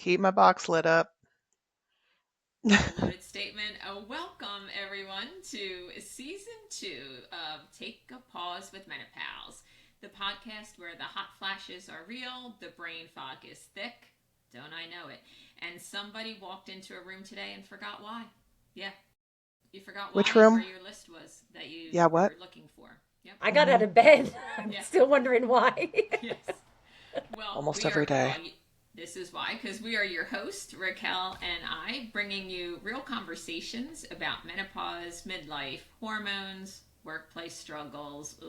Keep my box lit up. Loaded statement. Welcome, everyone, to season two of Take a Pause with Menopause, the podcast where the hot flashes are real, the brain fog is thick. Don't I know it? And somebody walked into a room today and forgot why. Yeah, you forgot Which why and where room? your list was that you Yeah, what? were looking for. Yep. I got out Hmm. of bed. I'm Yeah. still wondering why. Yes. Well, Almost every day. this is why, because we are your host, Raquel and I, bringing you real conversations about menopause, midlife, hormones, workplace struggles,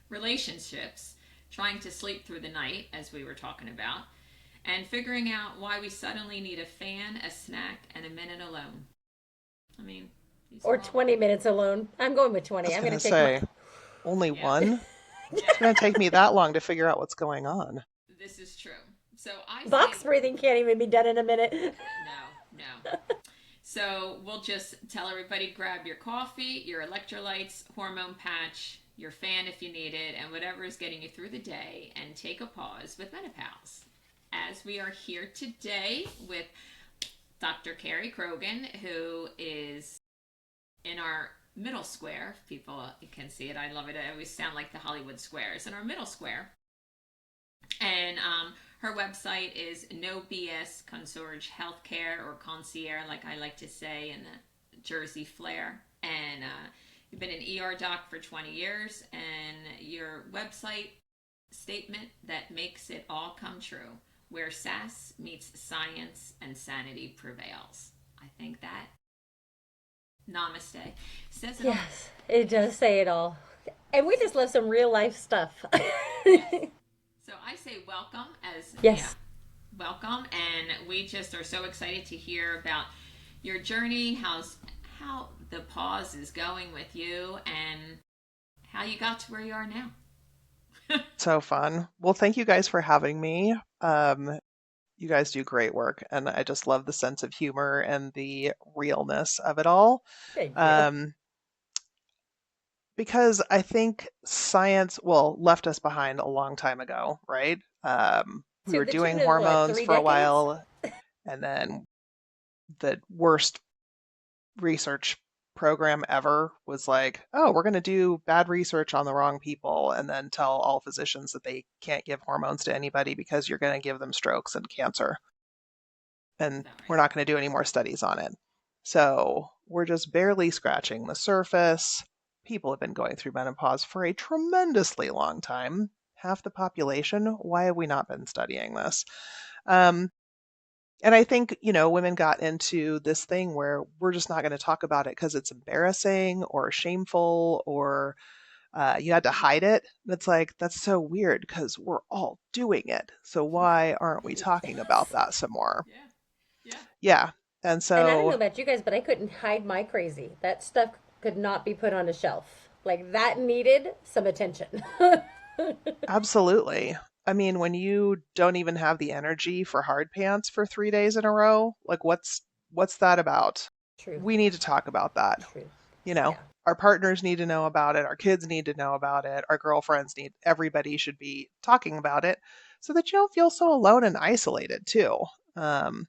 relationships, trying to sleep through the night, as we were talking about, and figuring out why we suddenly need a fan, a snack, and a minute alone. I mean, these Or are all. 20 minutes alone. I'm going with I 20. was I'm going gonna to take my. say, only Yeah. one? Yeah. It's gonna take me that long to figure out what's going on. This is true. So I say, Box breathing can't even be done in a minute. no, no. So we'll just tell everybody grab your coffee, your electrolytes, hormone patch, your fan if you need it, and whatever is getting you through the day, and take a pause with menopause. As we are here today with Dr. Cari Croghan, who is in our middle square. People can see it. I love it. I always sound like the Hollywood squares. In our middle square, and her website is No BS Concierge Healthcare, or Concierge, like I like to say, in the Jersey flair. And you've been an ER doc for 20 years, and your website statement that makes it all come true, where sass meets science and sanity prevails. I think that namaste says it all. Yes, it does say it all. And we just love some real life stuff. Yes. So I say welcome, as yeah, Yes. welcome, and we just are so excited to hear about your journey, how the pause is going with you, and how you got to where you are now. So fun. Well, thank you guys for having me. You guys do great work, and I just love the sense of humor and the realness of it all. Thank you. Um, because I think science, well, left us behind a long time ago, right? We To were the doing tune of what, hormones three for a decades? while, and then the worst research program ever was like, oh, we're going to do bad research on the wrong people and then tell all physicians that they can't give hormones to anybody because you're going to give them strokes and cancer. Is And that we're right? not going to do any more studies on it. So we're just barely scratching the surface. People have been going through menopause for a tremendously long time. Half the population. Why have we not been studying this? Um, and I think, women got into this thing where we're just not going to talk about it because it's embarrassing or shameful or you had to hide it. It's like, that's so weird because we're all doing it. So why aren't we talking about Yes. that some more? Yeah, yeah. Yeah. And And I don't know so, about you guys, but I couldn't hide my crazy. That stuff could not be put on a shelf. Like, that needed some attention. absolutely. I mean, when you don't even have the energy for hard pants for 3 days in a row, like what's that about? Truth. We need to talk about that. Truth. You know, Yeah. our partners need to know about it, our kids need to know about it, our girlfriends need, everybody should be talking about it so that you don't feel so alone and isolated too. Um,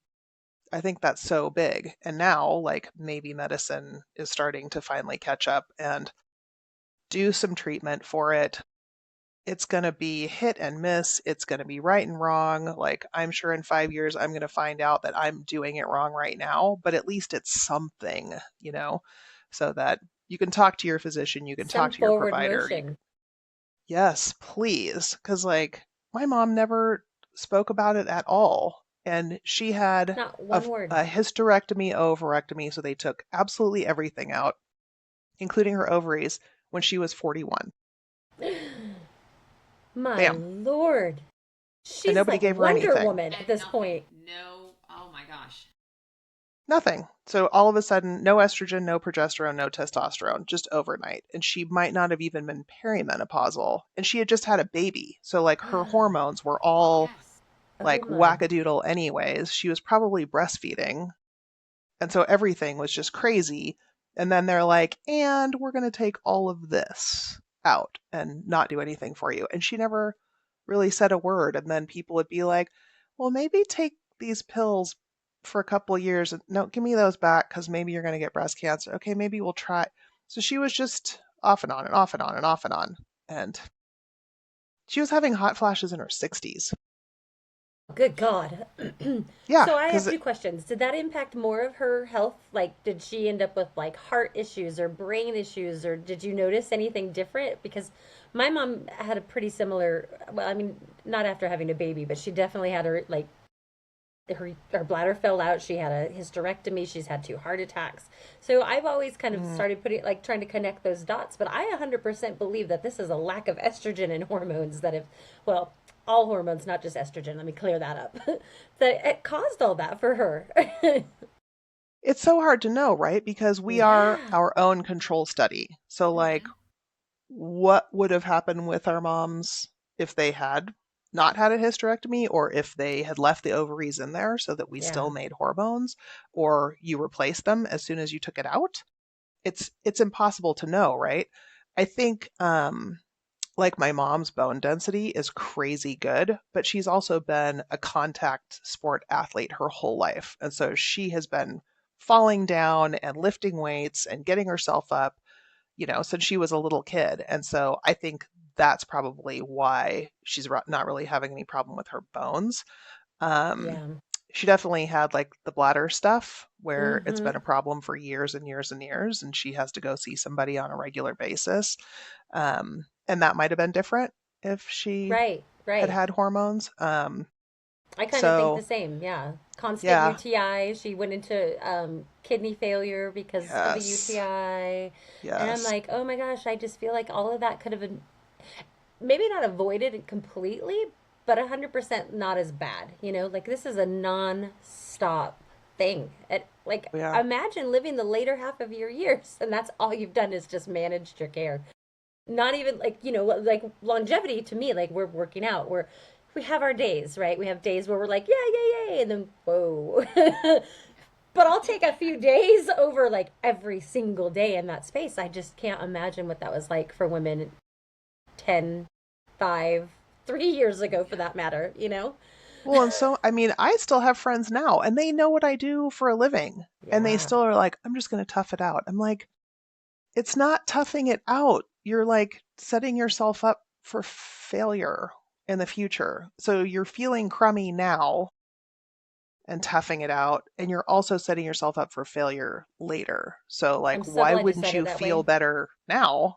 I think that's so big. And now, like, maybe medicine is starting to finally catch up and do some treatment for it. It's going to be hit and miss. It's going to be right and wrong. Like, I'm sure in 5 years, I'm going to find out that I'm doing it wrong right now, but at least it's something, so that you can talk to your physician, you can Some talk to your forward provider. motion. Yes, please. Because, like, my mom never spoke about it at all. And she had Not a, one word. a hysterectomy, ovarectomy, so they took absolutely everything out, including her ovaries, when she was 41. My Bam. lord. And She's nobody like gave her Wonder anything. Woman at And this nothing. point. No. Oh my gosh. Nothing. So all of a sudden, no estrogen, no progesterone, no testosterone, just overnight. And she might not have even been perimenopausal. And she had just had a baby. So, like, her hormones were all Yes. Oh like my. wackadoodle, anyways. She was probably breastfeeding. And so everything was just crazy. And then they're like, and we're going to take all of this out and not do anything for you. And she never really said a word. And then people would be like, well, maybe take these pills for a couple of years. No, give me those back because maybe you're going to get breast cancer. Okay, maybe we'll try. So she was just off and on and off and on and off and on. And she was having hot flashes in her 60s. Good God. Yeah, So I have because two questions. Did that impact more of her health? Like, did she end up with like heart issues or brain issues, or did you notice anything different? Because my mom had a pretty similar, well, I mean, not after having a baby, but she definitely had her like her bladder fell out. She had a hysterectomy. She's had two heart attacks. So I've always kind of started putting like trying to connect those dots. But I 100% believe that this is a lack of estrogen and hormones that have, well, all hormones, not just estrogen. Let me clear that up. That it caused all that for her. it's so hard to know, right? Because we are Yeah. our own control study. So, like, Mm-hmm. what would have happened with our moms if they had not had a hysterectomy, or if they had left the ovaries in there so that we Yeah. still made hormones, or you replaced them as soon as you took it out? It's impossible to know, right? I think like my mom's bone density is crazy good, but she's also been a contact sport athlete her whole life. And so she has been falling down and lifting weights and getting herself up, since she was a little kid. And so I think that's probably why she's not really having any problem with her bones. Um, Yeah. she definitely had like the bladder stuff where it's Mm-hmm. been a problem for years and years and years, and she has to go see somebody on a regular basis. And that might have been different if she Right. had Right. had hormones. I kind of think the So same. Yeah. Constant yeah, UTI. She went into kidney failure because of the yes, UTI. And I'm yes, like, oh my gosh, I just feel like all of that could have been maybe not avoided completely, but 100% not as bad. Like this is a non-stop thing. Like yeah. imagine living the later half of your years and that's all you've done is just managed your care. Not even like, like longevity to me, like we're working out. We have our days, right? We have days where we're like, yeah, yeah, yeah, and then whoa. But I'll take a few days over like every single day in that space. I just can't imagine what that was like for women 10, 5, 3 years ago for that matter. Well, and so, I mean, I still have friends now and they know what I do for a living. And they Yeah. still are like, I'm just going to tough it out. I'm like, it's not toughing it out. You're like setting yourself up for failure in the future. So you're feeling crummy now and toughing it out, and you're also setting yourself up for failure later. So, I'm like, so why glad you wouldn't said it you that feel way. better now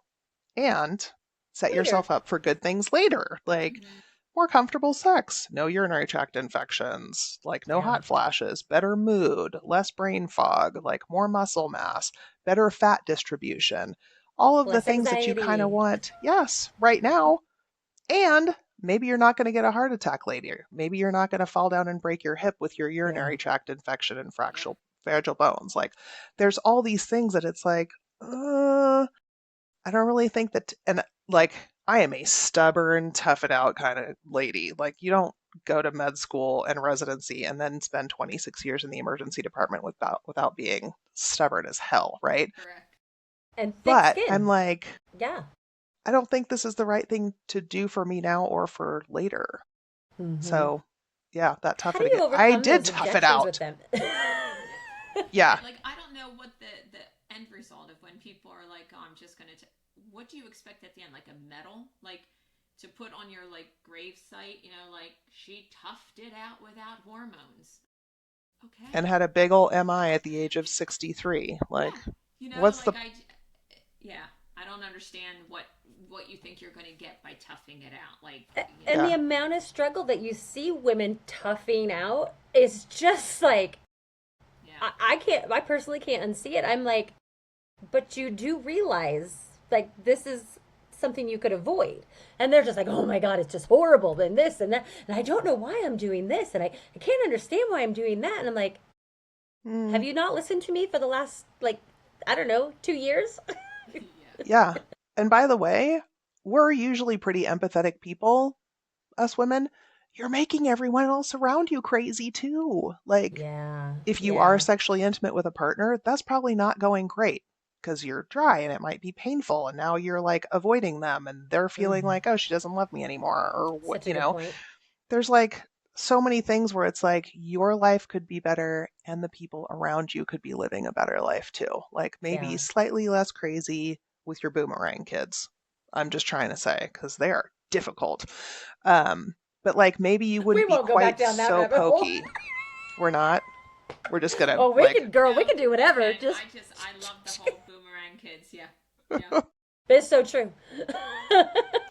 and set Later. yourself up for good things later? Like, Mm-hmm. more comfortable sex, no urinary tract infections, like no Yeah. hot flashes, better mood, less brain fog, like more muscle mass, better fat distribution, all of the Less things that you kind of anxiety. want, yes, right now. And maybe you're not going to get a heart attack later. Maybe you're not going to fall down and break your hip with your Yeah. urinary tract infection and Yep. fragile bones. Like, there's all these things that it's like, I don't really think that, and like, I am a stubborn, tough it out kind of lady. Like, you don't go to med school and residency and then spend 26 years in the emergency department without being stubborn as hell, right? Correct. And thick But I'm skin. like, Yeah. I don't think this is the right thing to do for me now or for later. Mm-hmm. So, yeah, that How tough do it you again. I overcome did those tough it objections with out. them? Yeah. Like I don't know what the end result of when people are like, "Oh, I'm just gonna." What do you expect at the end? Like a medal, like to put on your like grave site? Like she toughed it out without hormones. And Okay. had a big ol' MI at the age of 63. Yeah. Like, what's the Like yeah, I don't understand what you think you're going to get by toughing it out. Like, And the yeah. amount of struggle that you see women toughing out is just like yeah, I personally can't unsee it. I'm like, but you do realize like this is something you could avoid. And they're just like, oh my God, it's just horrible, and this and that. And I don't know why I'm doing this, and I can't understand why I'm doing that. And I'm like, have Mm, you not listened to me for the last like, I don't know, 2 years? yeah, yeah. And by the way, we're usually pretty empathetic people, us women. You're making everyone else around you crazy too. Like, Yeah, if you are yeah. sexually intimate with a partner, that's probably not going great because you're dry and it might be painful. And now you're like avoiding them and they're feeling Mm, like, oh, she doesn't love me anymore. Or what, such a good point. there's like so many things where it's like your life could be better and the people around you could be living a better life too. Like maybe Yeah. slightly less crazy with your boomerang kids. I'm just trying to say because they are difficult. Um, but like maybe you We wouldn't be won't go back quite down that so rabbit hole. pokey. We're not. We're just gonna Oh, we like could, girl, we No, could do whatever. okay. Just, I love the whole boomerang kids. Yeah, yeah. it's so true.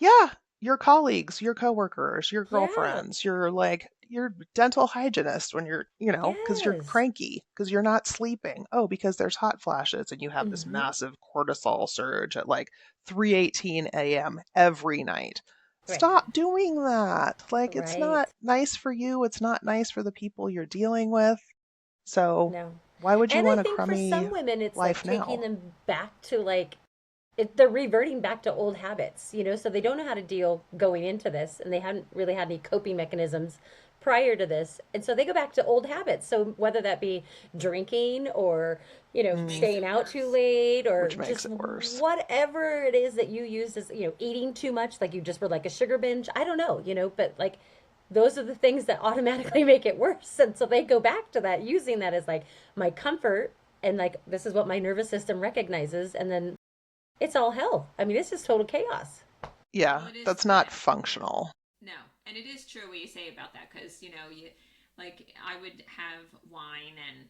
yeah, your colleagues, your coworkers, your Yeah. girlfriends, your dental hygienist when because you're Yes. cranky, because you're not sleeping. Oh, because there's hot flashes and you have this Hmm. massive cortisol surge at like 3:18 a.m. every night. Right. Stop doing that. Like it's Right. not nice for you, it's not nice for the people you're dealing with. So, No. why would you And I want a think for crummy some women, it's like life taking now? them back to like, they're reverting back to old habits, so they don't know how to deal going into this, and they haven't really had any coping mechanisms prior to this. And so they go back to old habits. So whether that be drinking or, Which makes Mm, staying it out too worse. late or which makes just it worse. whatever it is that you used as, eating too much, like you just were like a sugar binge. I don't know, but like those are the things that automatically make it worse. And so they go back to that, using that as like my comfort, and like this is what my nervous system recognizes, and then it's all hell. I mean, it's just total chaos. Well, Yeah, it is. that's not Yeah, functional. no, and it is true what you say about that because you like I would have wine and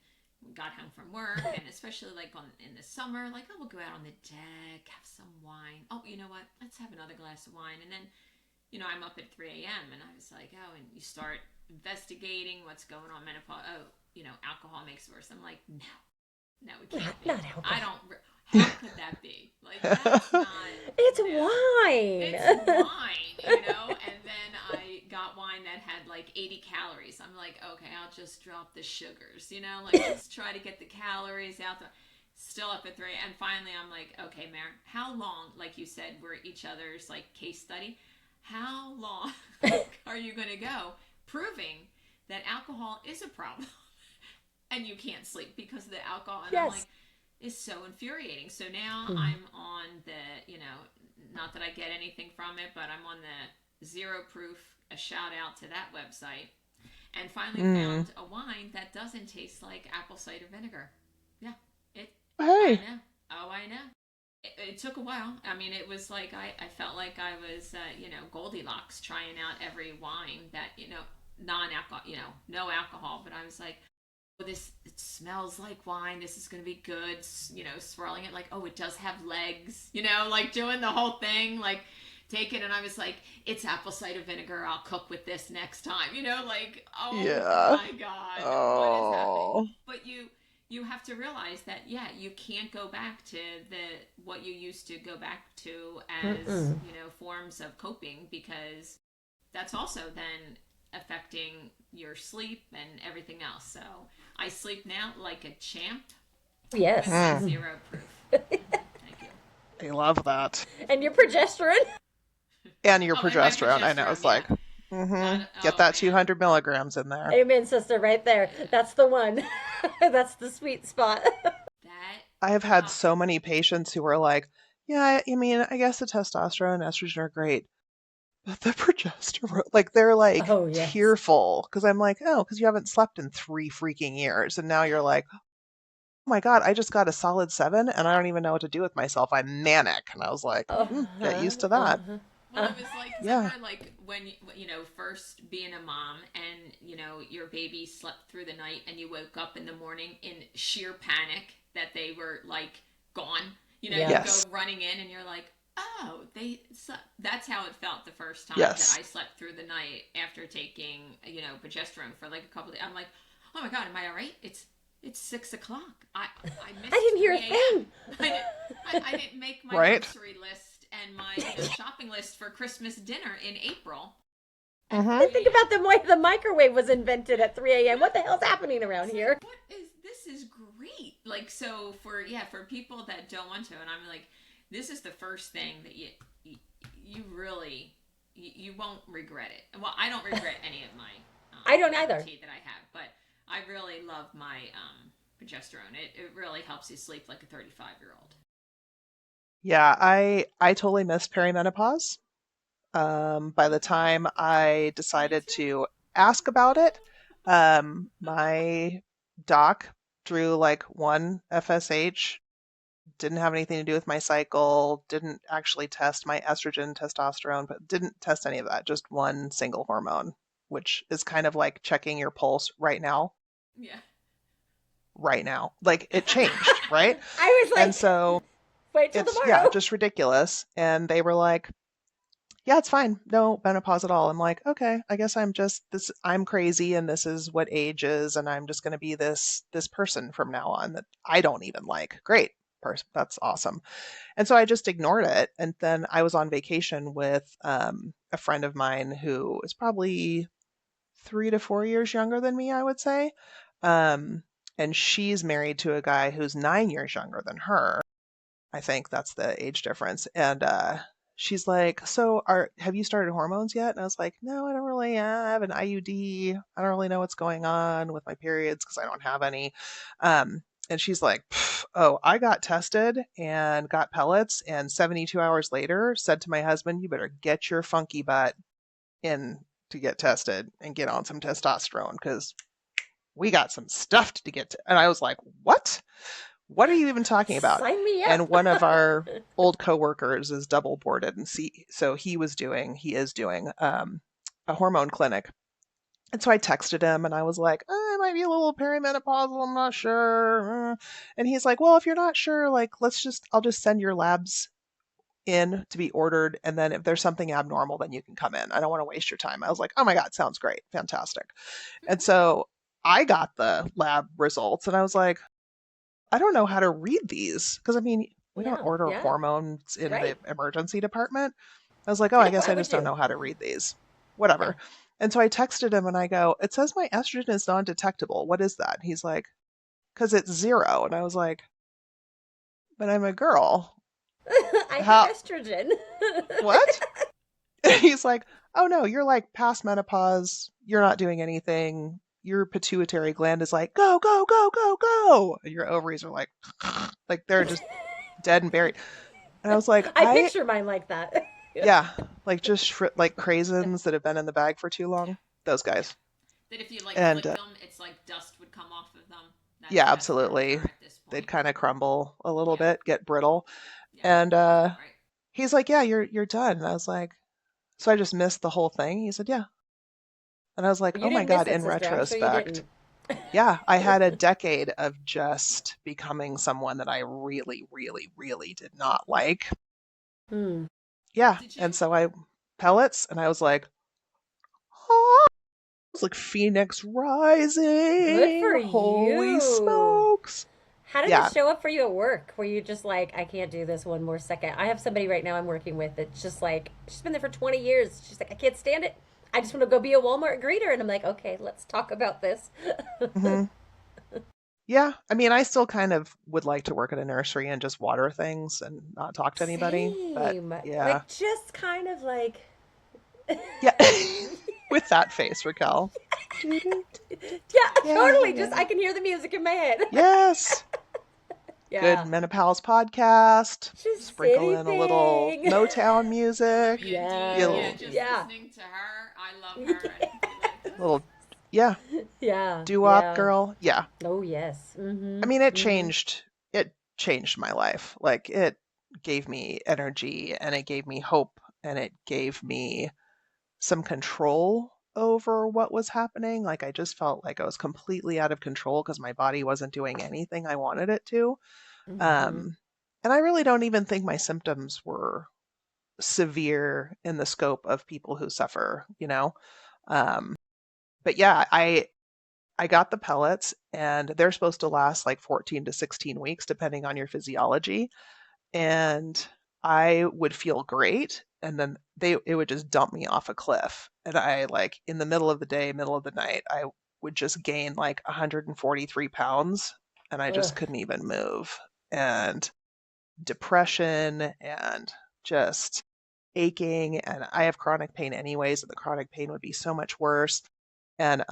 got home from work and especially like on in the summer like oh we'll go out on the deck have some wine oh you know what let's have another glass of wine and then I'm up at 3 a.m. and I was like oh and you start investigating what's going on menopause oh alcohol makes it worse I'm like no it Not, can't be not I alcohol. don't how could that be like that's not It's no it's wine. wine, and then I got wine that had like 80 calories. I'm like, okay, I'll just drop the sugars, like let's try to get the calories out. Still up at 3, and finally I'm like, okay, Mare, how long, like you said, we're each other's like case study, how long are you going to go proving that alcohol is a problem and you can't sleep because of the alcohol? And I'm like, Yes. is so infuriating. So now Mm. I'm on not that I get anything from it, but I'm on the Zero Proof, a shout out to that website, and finally Mm. found a wine that doesn't taste like apple cider vinegar. Yeah, it. I Hey, know. Oh, I know. It took a while. I mean, it was like I felt like I was, Goldilocks trying out every wine that, non-alcohol, no alcohol. But I was like, oh, this it smells like wine. This is going to be good. Swirling it like, oh, it does have legs. Like doing the whole thing, like take it. And I was like, it's apple cider vinegar. I'll cook with this next time. Like, oh yeah. my god, what is happening? Oh, But you have to realize that yeah, you can't go back to the what you used to go back to as Mm-mm. forms of coping because that's also then affecting your sleep and everything else. So I sleep now like a champ with Yes. my mm, zero proof. Thank you. I love that. And your progesterone? And your Oh, and my progesterone. I know. progesterone, It's yeah. like, get Oh that man, 200 milligrams in there. Amen, sister, right there. That's the one. That's the sweet spot. that I have had oh so many patients who are like, yeah, I mean, I guess the testosterone and estrogen are great, but the progesterone, like, they're like Oh, yes. tearful because I'm like, oh, because you haven't slept in 3 freaking years. And now you're like, oh my God, I just got a solid 7 and I don't even know what to do with myself. I'm manic. And I was like, get Uh-huh. used to that. Uh-huh. well Uh, it was like Yeah. remember like when first being a mom and your baby slept through the night and you woke up in the morning in sheer panic that they were like gone. You go yes. Yes. running in and you're like, oh, that's how it felt the first time that Yes. I slept through the night after taking progesterone for like a couple of days. I'm like, oh my god, am I all right? It's 6 o'clock. I I missed didn't hear a 3 a.m. thing. I didn't make my Right? grocery list and my shopping list for Christmas dinner in April at Mm-hmm. I think 3 about a.m. the way the microwave was invented at 3 a.m. What the hell's happening around It's here? like, what is this? Is great. Like, so for people that don't want to, and I'm like, this is the first thing that you really you won't regret it. Well, I don't regret any of my I don't either. tea that I have, but I really love my progesterone. It really helps you sleep like a 35-year-old. Yeah, I totally missed perimenopause. By the Okay, time I me decided too. to ask about it. My doc drew like one FSH, didn't have anything to do with my cycle, didn't actually test my estrogen, testosterone, but didn't test any of that, just one single hormone, which is kind of like checking your pulse right now, Yeah. right now. Like it changed, right? I was And like, so wait till it's, yeah, tomorrow. just ridiculous. And they were like, yeah, it's fine. No menopause at all. I'm like, okay, I guess I'm just this, I'm crazy and this is what age is, and I'm just going to be this person from now on that I don't even like. Great. That's awesome. And so I just ignored it. And then I was on vacation with a friend of mine who is probably 3 to 4 years younger than me, I would say. Um, and she's married to a guy who's 9 years younger than her. I think that's the age difference. And she's like, "So, are have you started hormones yet?" And I was like, "No, I don't really. I have an IUD. I don't really know what's going on with my periods because I don't have any." And she's like, "Oh, I got tested and got pellets, and 72 hours later said to my husband, 'You better get your funky butt in to get tested and get on some testosterone because we got some stuff to get to.'" And I was like, "What? What are you even talking about?" Sign me And up. one of our old coworkers is double boarded, and so he is doing a hormone clinic. And so I texted him and I was like, I might be a little perimenopausal, I'm not sure. And he's like, well, if you're not sure, like, I'll just send your labs in to be ordered. And then if there's something abnormal, then you can come in. I don't want to waste your time. I was like, oh my God, sounds great. Fantastic. And so I got the lab results and I was like, I don't know how to read these because I mean, we don't Yeah, order yeah, hormones in the right. emergency department. I was like, oh, I guess Why I would just don't you? know how to read these. Yeah. Whatever. And so I texted him and I go, it says my estrogen is non detectable. What is that? He's like, because it's 0. And I was like, but I'm a girl. I have How, estrogen. what? He's like, oh no, you're like past menopause. You're not doing anything. Your pituitary gland is like, go, go, go, go, go. And your ovaries are like they're just dead and buried. And I was like, I picture mine like that. yeah, like just like craisins that have been in the bag for too Yeah. long. Those Yeah. guys. That if you like And flick them, it's like dust would come off of them. yeah, That's where we absolutely. are at this They'd point. kind of crumble a little Yeah. bit, get brittle. Yeah. And Sounds about right. he's like, yeah, you're done. And I was like, so I just missed the whole thing. He said, yeah. And I was like, You oh my didn't miss God, it, in sister. I'm sure you retrospect, didn't. yeah, I had a decade of just becoming someone that I really, really, really did not like. Hmm. Yeah. Did And you? so I pellets and I was like, oh, it's like Phoenix Good for Rising. Holy you. smokes. How did it Yeah. show up for you at work? Were you just like, I can't do this one more second? I have somebody right now I'm working with that's just like, she's been there for 20 years. She's like, I can't stand it. I just want to go be a Walmart greeter. And I'm like, okay, let's talk about this. Hmm. Yeah. I mean, I still kind of would like to work at a nursery and just water things and not talk to anybody. But Same. yeah. Like, just kind of like, Yeah. With that face, Raquel. Doo-doo. yeah, totally. Just, Yeah. I can hear the music in my head. Yes. Good Yeah. menopause podcast. Just Sprinkle in a little anything. Motown music. Be a WMD. Yeah. Yes. little, Just Yeah. listening to her, I love her, and we like this. little, yeah, Yeah. doo-wop Yeah. girl. Yeah. Oh, yes. I Mm-hmm. mean, Mm-hmm. it changed my life. Like it gave me energy and it gave me hope and it gave me some control over what was happening. Like I just felt like I was completely out of control because my body wasn't doing anything I wanted it to. Mm-hmm. Um, and I really don't even think my symptoms were severe in the scope of people who suffer, you know? Um, but yeah, I got the pellets and they're supposed to last like 14 to 16 weeks depending on your physiology. And I would feel great and then it would just dump me off a cliff. And I like in the middle of the day, middle of the night, I would just gain like 143 pounds and I just Ugh. couldn't even move. And depression and just aching, and I have chronic pain anyways, and the chronic pain would be so much worse. And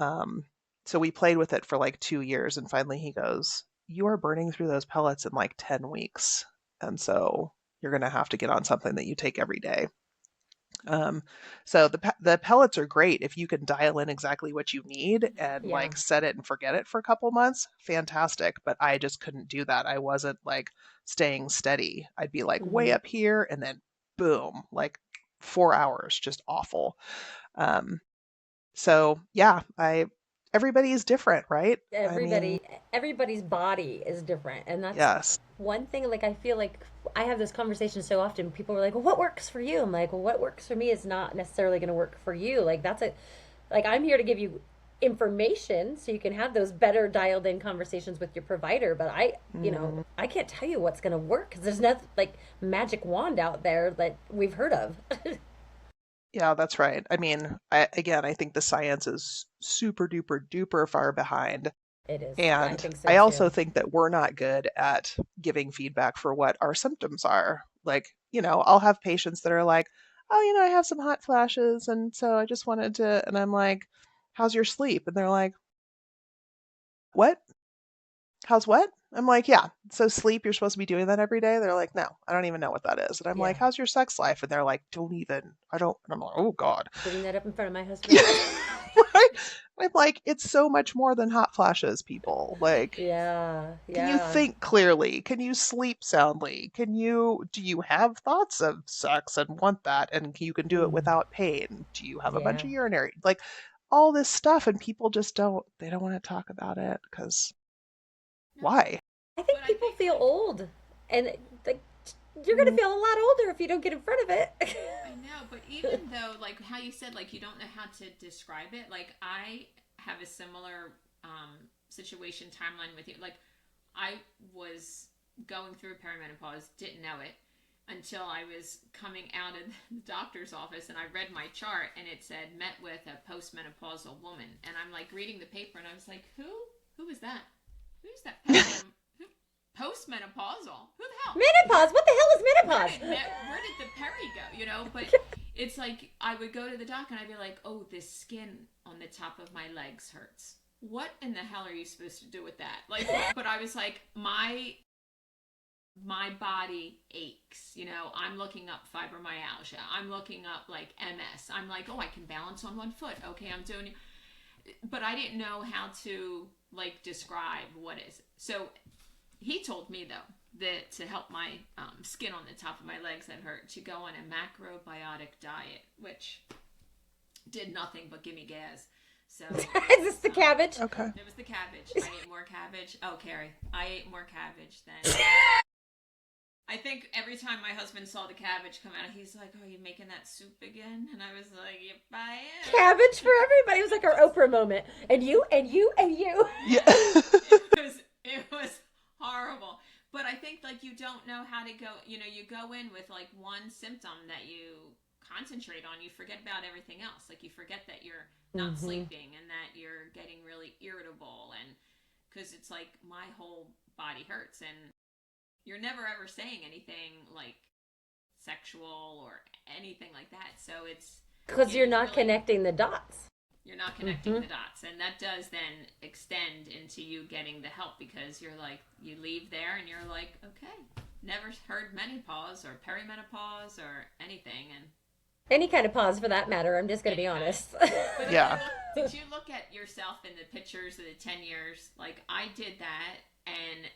so we played with it for like 2 years, and finally he goes, "You are burning through those pellets in like 10 weeks, and so you're gonna have to get on something that you take every day." Um, so the pellets are great if you can dial in exactly what you need and Yeah. like set it and forget it for a couple months. Fantastic, but I just couldn't do that. I wasn't like staying steady. I'd be like way Hmm. up here and then boom, like 4 hours, just awful. Um, so yeah, I everybody is different, right? I mean, Everybody's body is different, and that's yes. one thing. Like, I feel like I have this conversation so often. People are like, well, what works for you? I'm like, well, what works for me is not necessarily going to work for you. Like, that's a like, I'm here to give you information so you can have those better dialed in conversations with your provider, but Mm. I can't tell you what's going to work because there's no like magic wand out there that we've heard of. Yeah, that's right. I mean, again, I think the science is super duper duper far behind. It is. I And think so I also too. think that we're not good at giving feedback for what our symptoms are. Like, I'll have patients that are like, oh, I have some hot flashes. And so I just wanted to, and I'm like, how's your sleep? And they're like, what? How's what? I'm like, yeah. So sleep, you're supposed to be doing that every day. They're like, no, I don't even know what that is. And I'm Yeah. like, how's your sex life? And they're like, don't even, I don't. And I'm like, oh God. Bring that up in front of my husband. Yeah, right. I'm like, it's so much more than hot flashes, people. Like, Yeah. can you Yeah. think clearly? Can you sleep soundly? Do you have thoughts of sex and want that? And you can do it Mm. without pain? Do you have a bunch Yeah. of urinary? Like all this stuff, and people just they don't want to talk about it because No, why? I but think I people think feel like old, and like you're gonna Mm. feel a lot older if you don't get in front of it. I know, but even though, like how you said, like you don't know how to describe it, like I have a similar situation timeline with you. Like I was going through perimenopause, didn't know it until I was coming out of the doctor's office and I read my chart and it said met with a postmenopausal woman. And I'm like reading the paper and I was like, who? Who is that? Who's that postmenopausal? Who the hell? Menopause. What the hell is menopause? Where did the peri go? But it's like I would go to the doc and I'd be like, oh, this skin on the top of my legs hurts. What in the hell are you supposed to do with that? Like, but I was like, my body aches. I'm looking up fibromyalgia. I'm looking up like MS. I'm like, oh, I can balance on one foot. Okay, I'm doing. But I didn't know how to like describe what is. So he told me though that to help my skin on the top of my legs that hurt to go on a macrobiotic diet, which did nothing but give me gas. So Is it this was the cabbage? Okay. it was the cabbage. I ate more cabbage. Oh, Carrie, I ate more cabbage than. I think every time my husband saw the cabbage come out, he's like, "Are you making that soup again?" And I was like, "Yep, I am." Cabbage for everybody. It was like our Oprah moment. And you, and you, and you. Yeah. It was horrible. But I think like you don't know how to go. You go in with like one symptom that you concentrate on. You forget about everything else. Like you forget that you're not Hmm. sleeping and that you're getting really irritable and because it's like my whole body hurts and you're never ever saying anything like sexual or anything like that. So Because you're you not really connecting the dots. you're not connecting Hmm. the dots, and that does then extend into you getting the help because you're like you leave there and you're like, okay, never heard menopause or perimenopause or anything, and Any kind of pause for that matter. I'm just going to any be kind. honest. But Yeah. did you look at yourself in the pictures of the 10 years? Like I did that, and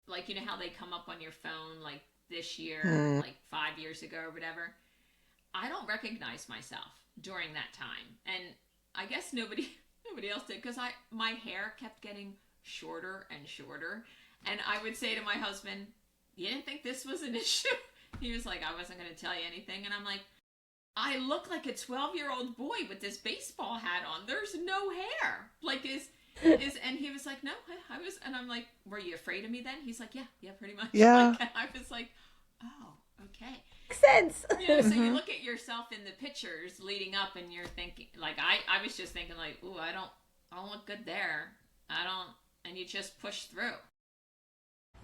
like how they come up on your phone like this year, Mm. like 5 years ago or whatever. I don't recognize myself during that time, and I guess nobody nobody else did because I my hair kept getting shorter and shorter, and I would say to my husband, "You didn't think this was an issue?" He was like, "I wasn't going to tell you anything," and I'm like, "I look like a 12-year-old boy with this baseball hat on. There's no hair. Like is." And he was like, "No, I was," and I'm like, "Were you afraid of me then?" He's like, "Yeah, yeah, pretty much." Yeah. Like I was like, "Oh, okay." Makes sense. So you Hmm. look at yourself in the pictures leading up and you're thinking like I was just thinking like, "Ooh, I don't look good there. I don't," and you just push through.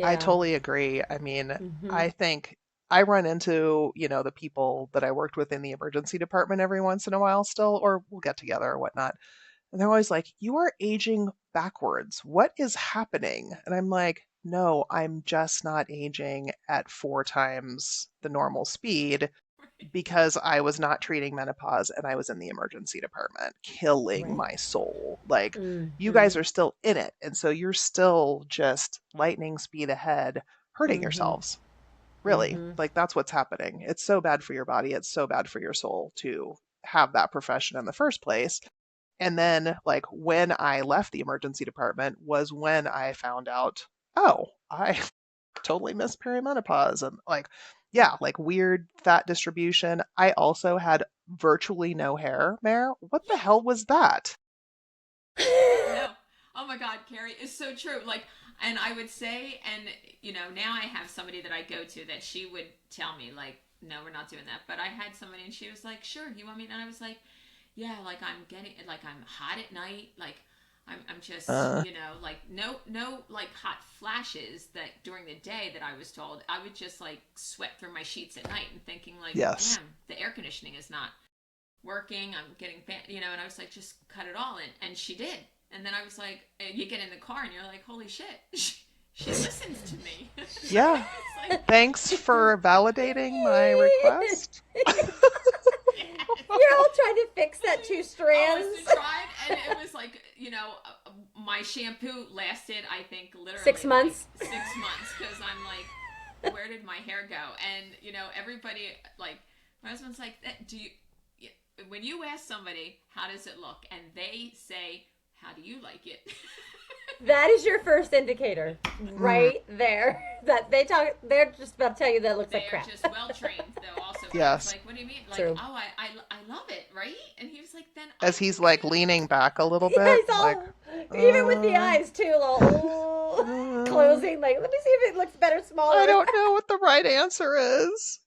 I Yeah. totally agree. I mean, Hmm. I think I run into, the people that I worked with in the emergency department every once in a while still, or we'll get together or whatnot. And they're always like, you are aging backwards. What is happening? And I'm like, no, I'm just not aging at 4 times the normal speed. because I was not treating menopause and I was in the emergency department, killing Right. my soul. Like, you Mm-hmm. guys are still in it. And so you're still just lightning speed ahead, hurting Mm-hmm. yourselves. Really. Mm-hmm. Like, that's what's happening. It's so bad for your body. It's so bad for your soul to have that profession in the first place. And then, like, when I left the emergency department was when I found out, oh, I totally missed perimenopause. And, like, yeah, like weird fat distribution. I also had virtually no hair, Mare. What the hell was that? No. Oh my God, Carrie, it's so true. Like, and I would say, and now I have somebody that I go to that she would tell me, like, no, we're not doing that. But I had somebody and she was like, sure, you want me? And I was like, yeah, like I'm hot at night. Like, I'm just, Uh, like no, like hot flashes that during the day that I was told. I would just like sweat through my sheets at night and thinking like, yes. damn, the air conditioning is not working. I'm getting, and I was like, just cut it all. And she did. And then I was like, you get in the car and you're like, holy shit, she listens to me. Yeah. It's like, Thanks for validating my request. You're all trying to fix that two oh, strands. it's tried, and it was like, my shampoo lasted, I think, literally 6 months. like 6 months because I'm like, where did my hair go? And everybody like, my husband's like, do you? When you ask somebody how does it look, and they say, how do you like it? That is your first indicator, right there. That they're just about to tell you that it looks They like are crap. just well trained, though. Also, I was Yes. like, what do you mean? Like, True. oh, I love it, right? And he was like, then I As he's think like so. leaning back a little Yeah, bit, he's like, all, even with the uh, eyes too, little uh, closing. Like, let me see if it looks better, I smaller. don't know what the right answer is.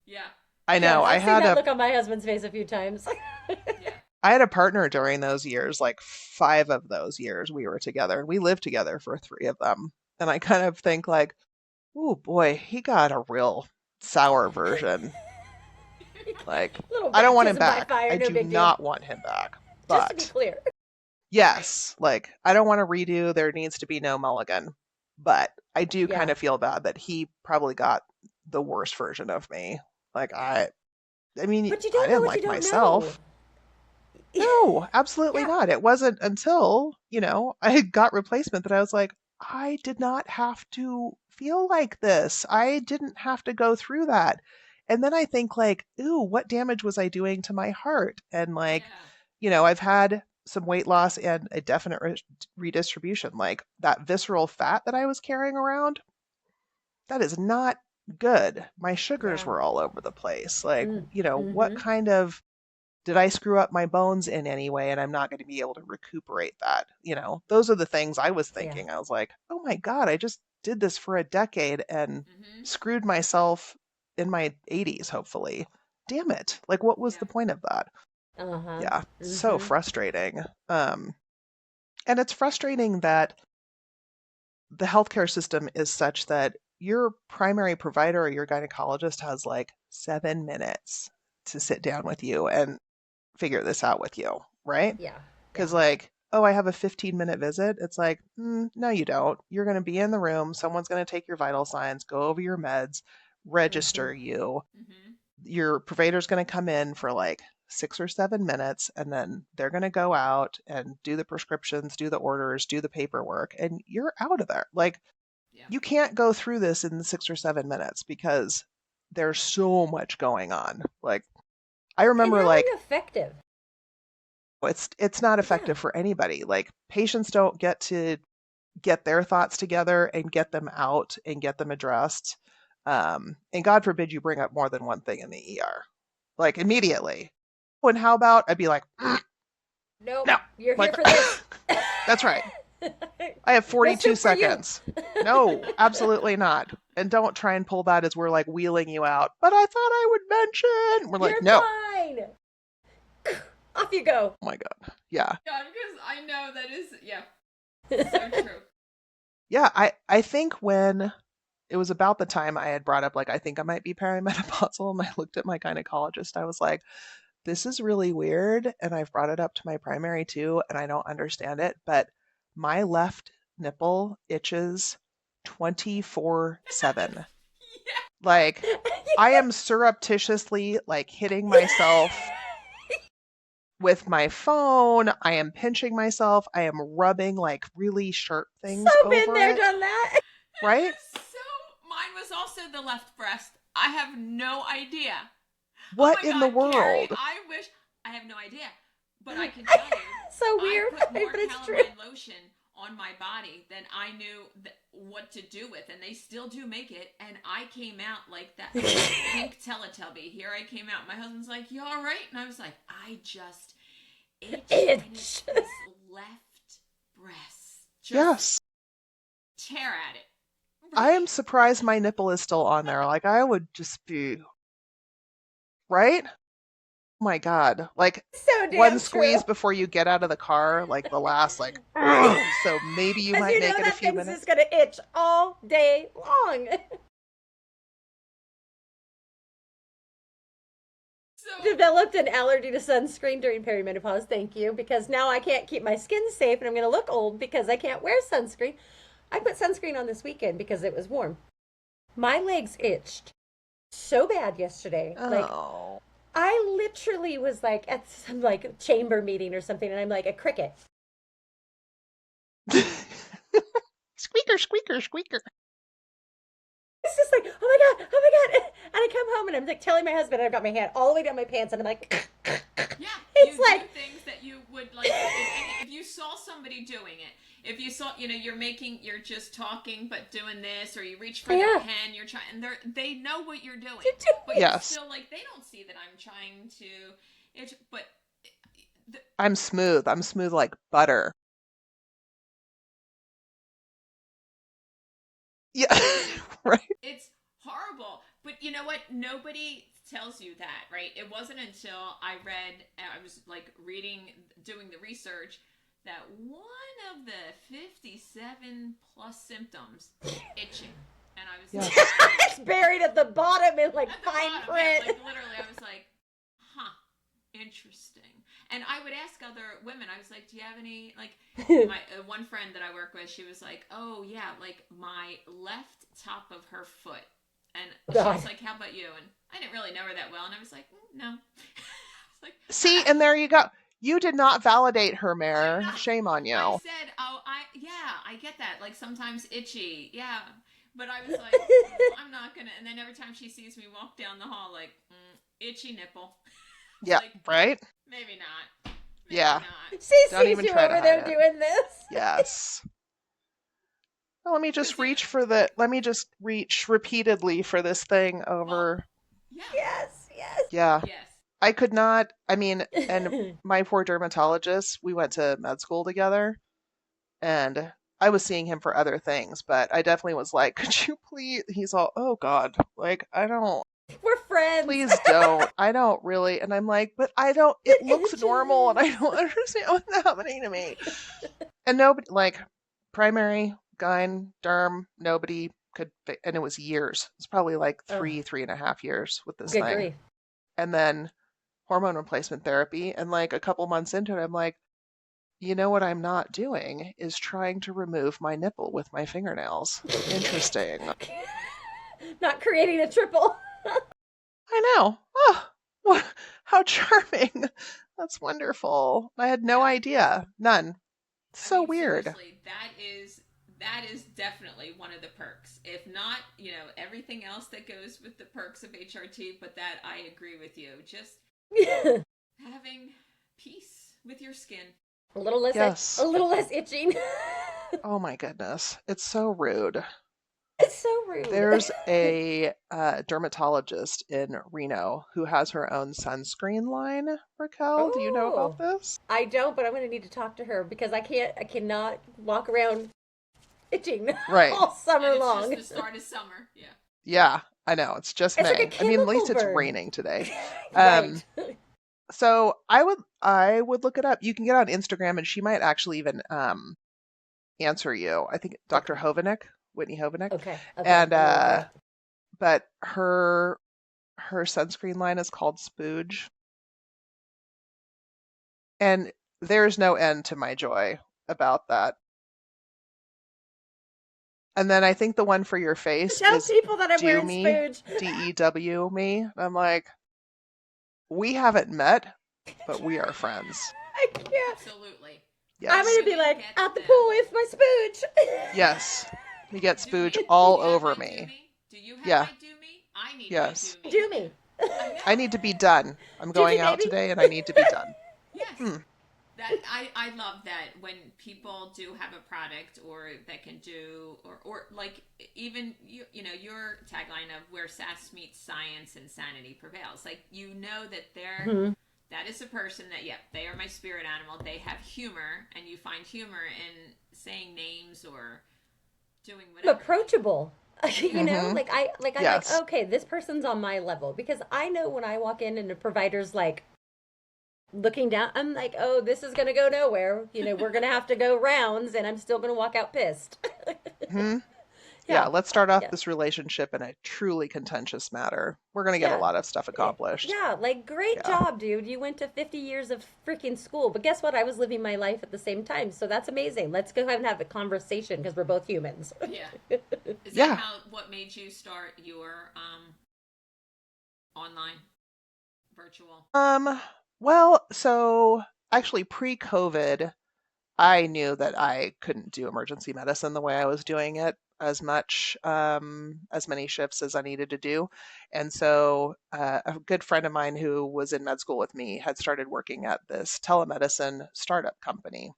Yeah, I yeah, know. Yes, I've seen that look on my husband's face a few times. yeah. I had a partner during those years, like 5 of those years we were together, and we lived together for 3 of them. And I kind of think like, oh boy, he got a real sour version. Like, Little I don't want him baptism by back. fire, I no do big deal. not want him back. Just to be But clear. Right. yes, like I don't want to redo. There needs to be no mulligan. But I do kind Yeah. of feel bad that he probably got the worst version of me. Like Yeah. I mean, But you I don't know didn't what you like don't know. myself. No, absolutely Yeah. not. It wasn't until, I got replacement that I was like, I did not have to feel like this. I didn't have to go through that. And then I think like, ooh, what damage was I doing to my heart? And like, Yeah. I've had some weight loss and a definite redistribution. Like that visceral fat that I was carrying around, that is not good. My sugars Yeah. were all over the place. Like, Mm. what Mm-hmm. kind of did I screw up my bones in any way and I'm not going to be able to recuperate that? Those are the things I was Yeah. thinking. I was like, oh my God, I just did this for a decade and Mhm. screwed myself in my 80s, hopefully. Damn it. Like, what was Yeah. the point of that? Uh-huh. Yeah, so Mm-hmm. frustrating. And it's frustrating that the healthcare system is such that your primary provider or your gynecologist has like 7 minutes to sit down with you and figure this out with you, right? Yeah. Yeah. Because, like, oh, I have a 15-minute visit. It's like, no, you don't. You're going to be in the room. Someone's going to take your vital signs, go over your meds, Mm-hmm. register you. Mhm. Your provider's going to come in for like 6 or 7 minutes, and then they're going to go out and do the prescriptions, do the orders, do the paperwork, and you're out of there. Like, Yeah. you can't go through this in 6 or 7 minutes because there's so much going on. Like, I And remember how are like you effective? it's not Yeah. effective for anybody. Like patients don't get to get their thoughts together and get them out and get them addressed. And God forbid you bring up more than one thing in the ER, like immediately. And how about I'd be like, Nope. no, You're here like for this. that's right. I have No 42 soup for you. seconds. No, absolutely not. And don't try and pull that as we're like wheeling you out. But I thought I would mention. We're like, You're no. fine. Off you go. Oh my God. Yeah. Yeah, because I know that is, yeah, so true. Yeah. I think when it was about the time I had brought up, like, I think I might be perimenopausal, and I looked at my gynecologist, I was like, this is really weird. And I've brought it up to my primary too, and I don't understand it. But my left nipple itches 24/7. Like, I am surreptitiously like hitting myself with my phone. I am pinching myself. I am rubbing like really sharp So things been over there, it, done that. right? So mine was also the left breast. I have no idea. Oh What my in the God, Carrie, world? I wish I have no idea. But I can tell you, So I weird, put right? more But it's true. calamine lotion on my body than I knew what to do with. And they still do make it. And I came out like that pink Teletubby. Here I came out. My husband's like, "You all right?" And I was like, I just itch. And it's Itch. this left breast. Just Yes. tear at it. I Right? am surprised my nipple is still on there. Like, I would just be, right? Oh my God. Like, So one damn true. squeeze before you get out of the car, like the last, like, ugh. So maybe you Because might you know make it a that few thing's minutes. just going to itch all day long. So Developed an allergy to sunscreen during perimenopause. Thank you. Because now I can't keep my skin safe and I'm going to look old because I can't wear sunscreen. I put sunscreen on this weekend because it was warm. My legs itched so bad yesterday. Like, Oh. I literally was like at some like chamber meeting or something, and I'm like a cricket. Squeaker, squeaker, squeaker. It's just like, oh my god, and I come home and I'm like telling my husband, and I've got my hand all the way down my pants, and I'm like, yeah, it's you do like, things that you would like if you saw somebody doing it. If you saw, you're just talking but doing this, or you reach for the yeah, pen, you're trying, and they know what you're doing, to do but it. you're Yes. still like they don't see that I'm trying to. But the, I'm smooth. I'm smooth like butter. Yeah. Right. it's horrible. But you know what? Nobody tells you that, right? It wasn't until I was like doing the research, that one of the 57 plus symptoms, itching. And I was like, Yes. It's buried at the bottom in like at the fine bottom, yeah, print. like literally, I was like, huh, interesting. And I would ask other women, I was like, do you have any, like, my one friend that I work with, she was like, oh yeah, like my left top of her foot. And she God. was like, how about you? And I didn't really know her that well. And I was like, no. I was like, See, and there you go. You did not validate her, I did Mare. not. Shame on I you. said, oh, yeah, I get that. Like sometimes itchy. Yeah. But I was like, I'm not going to. And then every time she sees me walk down the hall, like, itchy nipple. It's Yeah, like, right? maybe not. Maybe Yeah. not. She Don't sees even you try to over hide there it. doing this. Yes. Well, Because, let me just reach repeatedly for this thing well, over. yeah. Yes, yes. Yeah. Yes. I could not, I mean, and my poor dermatologist, we went to med school together and I was seeing him for other things, but I definitely was like, could you please? He's all, oh God, like, I don't, We're friends. please don't. I don't really. And I'm like, but I don't, it It looks normal and I itches. don't understand what's happening to me. And nobody, like, primary, gyn, derm, nobody could, and it was years. It's probably like Oh, 3.5 years with this good thing. grief. And then hormone replacement therapy. And like a couple months into it, I'm like, you know what I'm not doing is trying to remove my nipple with my fingernails. Interesting. Not creating a triple. I know. Oh, what, how charming. That's wonderful. I had no Yeah. idea. None. I So mean, weird. seriously, that is definitely one of the perks. If not, everything else that goes with the perks of HRT, but that I agree with you. Just having peace with your skin. A little less, a Yes. little less itching. Oh my goodness. It's so rude. It's so rude. There's a dermatologist in Reno who has her own sunscreen line, Raquel. Do you know about Oh, this? I don't, but I'm going to need to talk to her because I cannot walk around itching Right. all summer And it's long. just the start of summer. Yeah. Yeah, I know. It's just It's like a May. I mean, at chemical least it's burn. raining today. Right. So I would look it up. You can get on Instagram and she might actually even answer you. I think Dr. Okay. Hovanek, Whitney Hovanek. Okay. Okay. And I'm gonna look her up. but her sunscreen line is called Spooge. And there's no end to my joy about that. And then I think the one for your face Tell is people that I'm do wearing me, spooge. DEW me. I'm like, we haven't met, but we are friends. I can't. Absolutely. I'm Yes. gonna be Women like get at the them. pool with my spooge. Yes. You get Do spooge me. Do all you have over my do me. me? Do you have Yeah. my do me? I need my do Yes. me. Do me. I know. I need to be done. I'm Do me, going out baby. today and I need to be done. Yes. Hmm. That I love that when people do have a product or that can do or like even you know your tagline of where sass meets science and sanity prevails, like you know that they're Mhm. that is a person that yep they are my spirit animal, they have humor and you find humor in saying names or doing whatever. Approachable. You know, Mm-hmm. like I'm like, Yes. okay, this person's on my level because I know when I walk in and the provider's like looking down, I'm like, oh, this is gonna go nowhere. You know, we're gonna have to go rounds, and I'm still gonna walk out pissed. Hmm. Yeah. Yeah, Let's start off yeah, this relationship in a truly contentious matter. We're going to get a yeah. lot of stuff accomplished. Yeah, like great Yeah. job, dude. You went to 50 years of freaking school. But guess what? I was living my life at the same time. So that's amazing. Let's go ahead and have a conversation because we're both humans. Yeah. Is that Yeah. how what made you start your online virtual? Well, so actually pre-COVID, I knew that I couldn't do emergency medicine the way I was doing it as many shifts as I needed to do. And so a good friend of mine who was in med school with me had started working at this telemedicine startup company.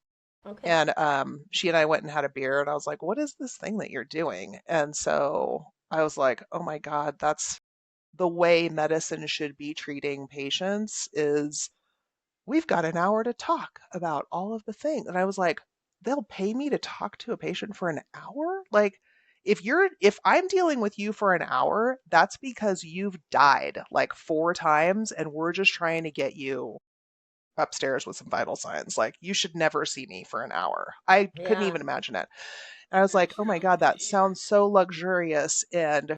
Okay. And she and I went and had a beer, and I was like, what is this thing that you're doing? And so I was like, oh my God, that's the way medicine should be treating patients is we've got an hour to talk about all of the things. And I was like, they'll pay me to talk to a patient for an hour? Like, if I'm dealing with you for an hour, that's because you've died like 4 times and we're just trying to get you upstairs with some vital signs. Like, you should never see me for an hour. I couldn't Yeah. even imagine it. And I was Very like, oh my true. God, that Yeah. sounds so luxurious. And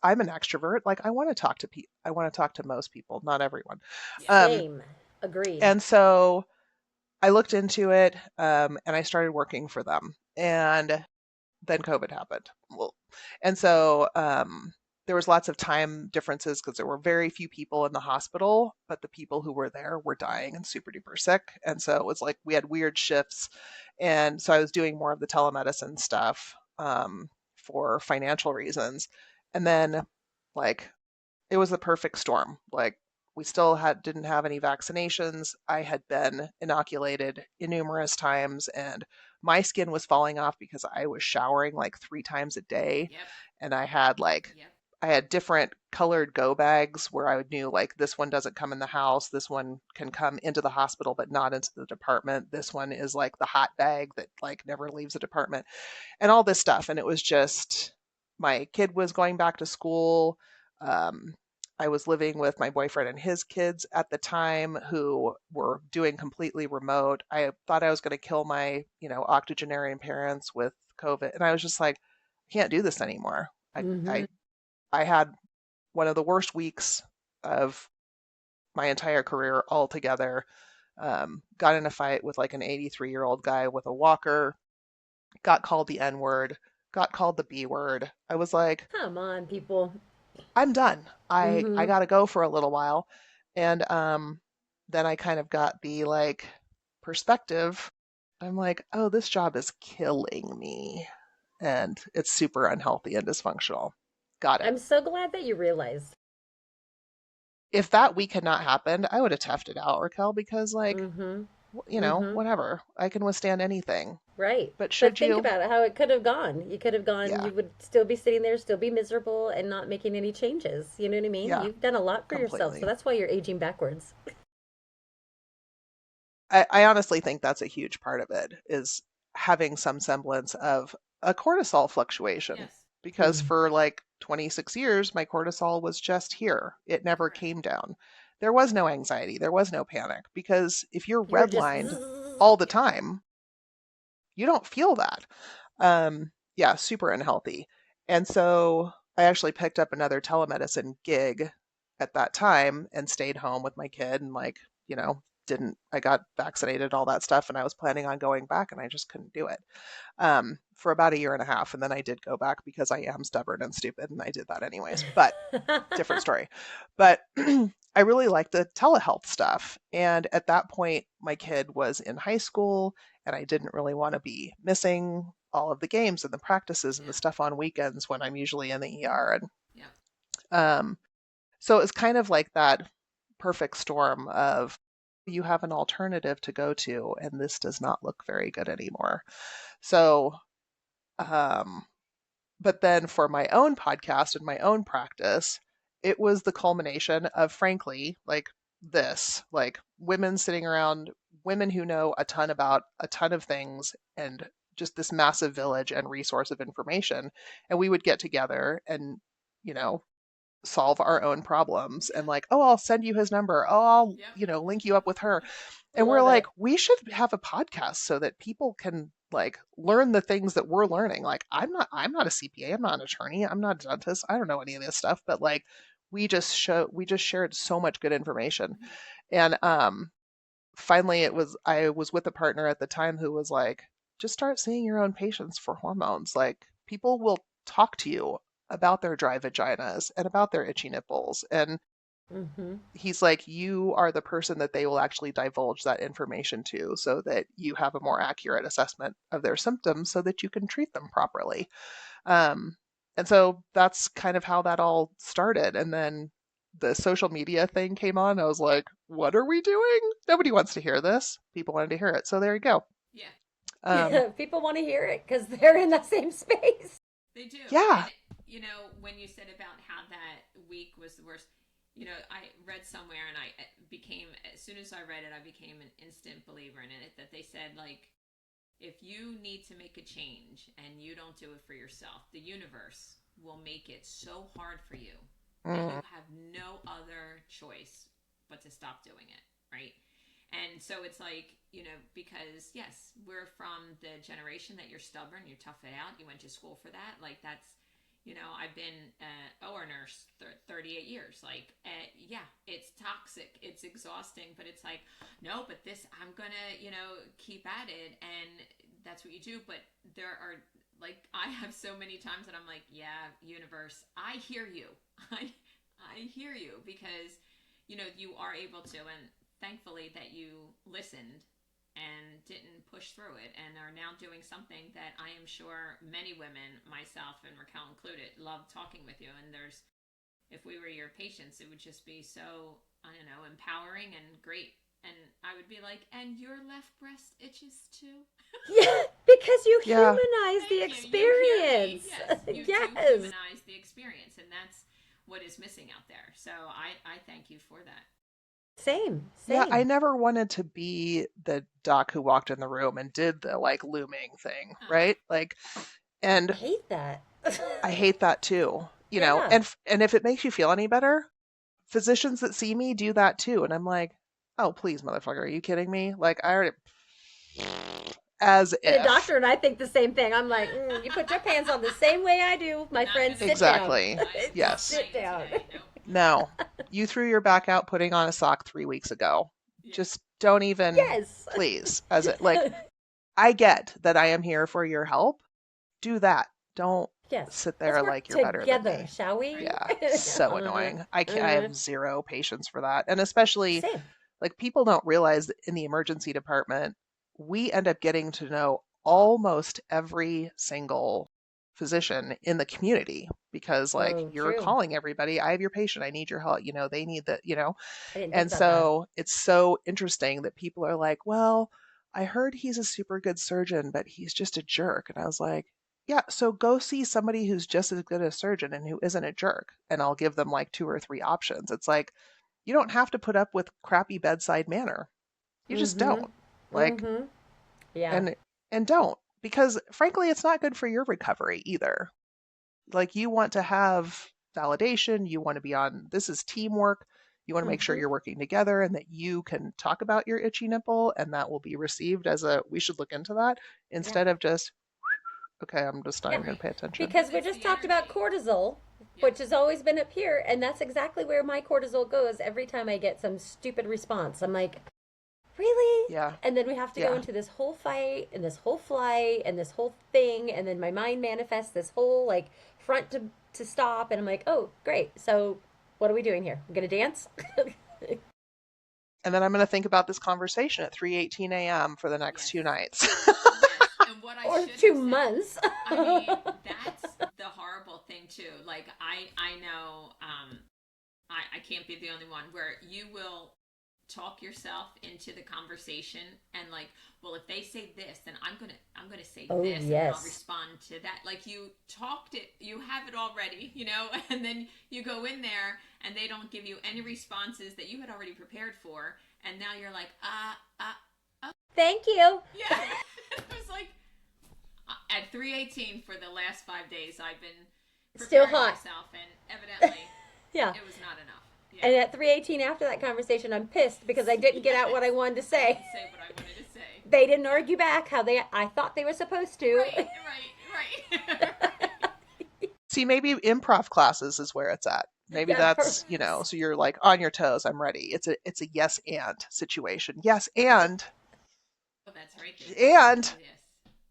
I'm an extrovert. Like, I want to talk to people. I want to talk to most people, not everyone. Yeah. Um, Same. Agreed. and so I looked into it, and I started working for them. And then COVID happened. Well, and so there was lots of time differences because there were very few people in the hospital, but the people who were there were dying and super duper sick. And so it was like we had weird shifts. And so I was doing more of the telemedicine stuff for financial reasons. And then, like, it was the perfect storm. Like, we still didn't have any vaccinations. I had been inoculated numerous times and my skin was falling off because I was showering like 3 times a day. Yep. And Yep. I had different colored go bags where I knew like this one doesn't come in the house, this one can come into the hospital but not into the department. This one is like the hot bag that like never leaves the department and all this stuff. And it was just my kid was going back to school. Um, I was living with my boyfriend and his kids at the time who were doing completely remote. I thought I was going to kill my, octogenarian parents with COVID. And I was just like, I can't do this anymore. I, Mm-hmm. I, I had one of the worst weeks of my entire career altogether. Got in a fight with like an 83-year-old guy with a walker, got called the N word, got called the B word. I was like, Come on, people. I'm done. I Mm-hmm. got to go for a little while. And then I kind of got the like perspective. I'm like, oh, this job is killing me. And it's super unhealthy and dysfunctional. Got it. I'm so glad that you realized. If that week had not happened, I would have toughed it out, Raquel, because like, Mm-hmm. Mm-hmm. whatever. I can withstand anything. Right. But But should think you? about it, how it could have gone. You could have gone, Yeah, you would still be sitting there, still be miserable and not making any changes. You know what I mean? yeah, You've done a lot for yourself. So completely. that's why you're aging backwards. I honestly think that's a huge part of it is having some semblance of a cortisol fluctuation Yes. because Mm. for like 26 years my cortisol was just here. It never Correct. came down. There was no anxiety, there was no panic because if you're You were just redlined all the Yep. time, you don't feel that. Yeah, super unhealthy. And so I actually picked up another telemedicine gig at that time and stayed home with my kid and like, I got vaccinated, all that stuff, and I was planning on going back, and I just couldn't do it for about a year and a half. And then I did go back because I am stubborn and stupid, and I did that anyways. But different story. But I really liked the telehealth stuff. And at that point, my kid was in high school, and I didn't really want to be missing all of the games and the practices and the Yeah. stuff on weekends when I'm usually in the ER. Yeah. And so it was kind of like that perfect storm of you have an alternative to go to, and this does not look very good anymore. So, um, but then for my own podcast and my own practice, it was the culmination of, frankly, like this, like women sitting around, women who know a ton about a ton of things, and just this massive village and resource of information. And we would get together and, you know, solve our own problems and like, oh, I'll send you his number. Oh, I'll, Yep. link you up with her. I And we're love like, it. we should have a podcast so that people can like learn the things that we're learning. Like I'm not a CPA, I'm not an attorney, I'm not a dentist, I don't know any of this stuff, but like we just shared so much good information. Mhm. And finally I was with a partner at the time who was like, just start seeing your own patients for hormones. Like people will talk to you about their dry vaginas and about their itchy nipples. And Mm-hmm. he's like, you are the person that they will actually divulge that information to so that you have a more accurate assessment of their symptoms so that you can treat them properly. Um, and so that's kind of how that all started. And then the social media thing came on. I was like, what are we doing? Nobody wants to hear this. People wanted to hear it. So there you go. Yeah. Um, People want to hear it because they're in the same space. They do. yeah. And, when you said about how that week was the worst, I read somewhere and I became, as soon as I read it, I became an instant believer in it, that they said, like, if you need to make a change and you don't do it for yourself, the universe will make it so hard for you that you Mm, have no other choice but to stop doing it, right? And so it's like, because yes, we're from the generation that you're stubborn, you tough it out, you went to school for that. Like that's, I've been OR nurse 38 years. Like, yeah, it's toxic, it's exhausting, but it's like, no, but this, I'm gonna, keep at it. And that's what you do. But there are, like, I have so many times that I'm like, yeah, universe, I hear you. I hear you because, you are able to. And thankfully that you listened and didn't push through it and are now doing something that I am sure many women, myself and Raquel included, love talking with you. And if we were your patients, it would just be so, I don't know, empowering and great. And I would be like, and your left breast itches too? Yeah, because you yeah. humanize the Thank you. You hear me. experience. Yes, you do Yes. humanize the experience. And that's what is missing out there. So I thank you for that. Same, Yeah, I same. never wanted to be the doc who walked in the room and did the like looming thing, Oh, right? Like, and I hate that. I hate that too, Yeah. and if it makes you feel any better, physicians that see me do that too. And I'm like, oh, please, motherfucker, are you kidding me? Like, I already, as The if. doctor and I think the same thing. I'm like, you put your pants on the same way I do, my not friend. gonna Sit do it. down. Exactly. I am not Yes. Sit playing down. today. Nope. No, you threw your back out putting on a sock 3 weeks ago. Yeah. Just don't even, Yes. please, as it like, I get that I am here for your help. Do that. Don't Yes. sit Let's there work like you're better than together, me. shall we? Right. Yeah, so Uh-huh. annoying. I Uh-huh. have zero patience for that. And especially Same. like people don't realize that in the emergency department, we end up getting to know almost every single physician in the community because like Oh, you're true. calling everybody, I have your patient, I need your help, they need that. I didn't think And about that. so it's so interesting that people are like, well, I heard he's a super good surgeon, but he's just a jerk. And I was like, yeah, so go see somebody who's just as good a surgeon and who isn't a jerk. And I'll give them like two or three options. It's like, you don't have to put up with crappy bedside manner. You just Mm-hmm. don't. Like, Mm-hmm. Yeah. and don't because frankly, it's not good for your recovery either. Like you want to have validation, you want to be on this is teamwork. You want to make sure Mm-hmm. you're working together and that you can talk about your itchy nipple and that will be received as a we should look into that Yeah. instead of just okay, I'm just not Yeah. even going to Right. pay attention. Because Because we it's just the talked about energy. cortisol, Yep. which has always been up here, and that's exactly where my cortisol goes every time I get some stupid response. I'm like, really? Yeah. And then we have to go Yeah. into this whole fight and this whole flight and this whole thing. And then my mind manifests this whole like front to stop. And I'm like, oh, great. So what are we doing here? I'm going to dance? And then I'm going to think about this conversation at 3:18 a.m. for the next Yes. 2 nights. Yes. And what I Or should two have said. months. I mean, that's the horrible thing too. Like I know I can't be the only one where you will talk yourself into the conversation and like, well, if they say this, then I'm gonna say Oh, this and then I'll yes. respond to that. Like you talked it, you have it already, and then you go in there and they don't give you any responses that you had already prepared for, and now you're like, Thank you. yeah. I was like, at 3:18 for the last 5 days, I've been Still preparing hot. myself, and evidently, Yeah. it was not enough. And Yeah. at 3:18 after that conversation, I'm pissed because I didn't get out what I wanted to I say. didn't say what I wanted to say. They didn't argue back how I thought they were supposed to. Right. See, maybe improv classes is where it's at. Maybe That that's, hurts. so you're like on your toes, I'm ready. It's a yes and situation. Yes and Oh, that's right. They do. and Yes.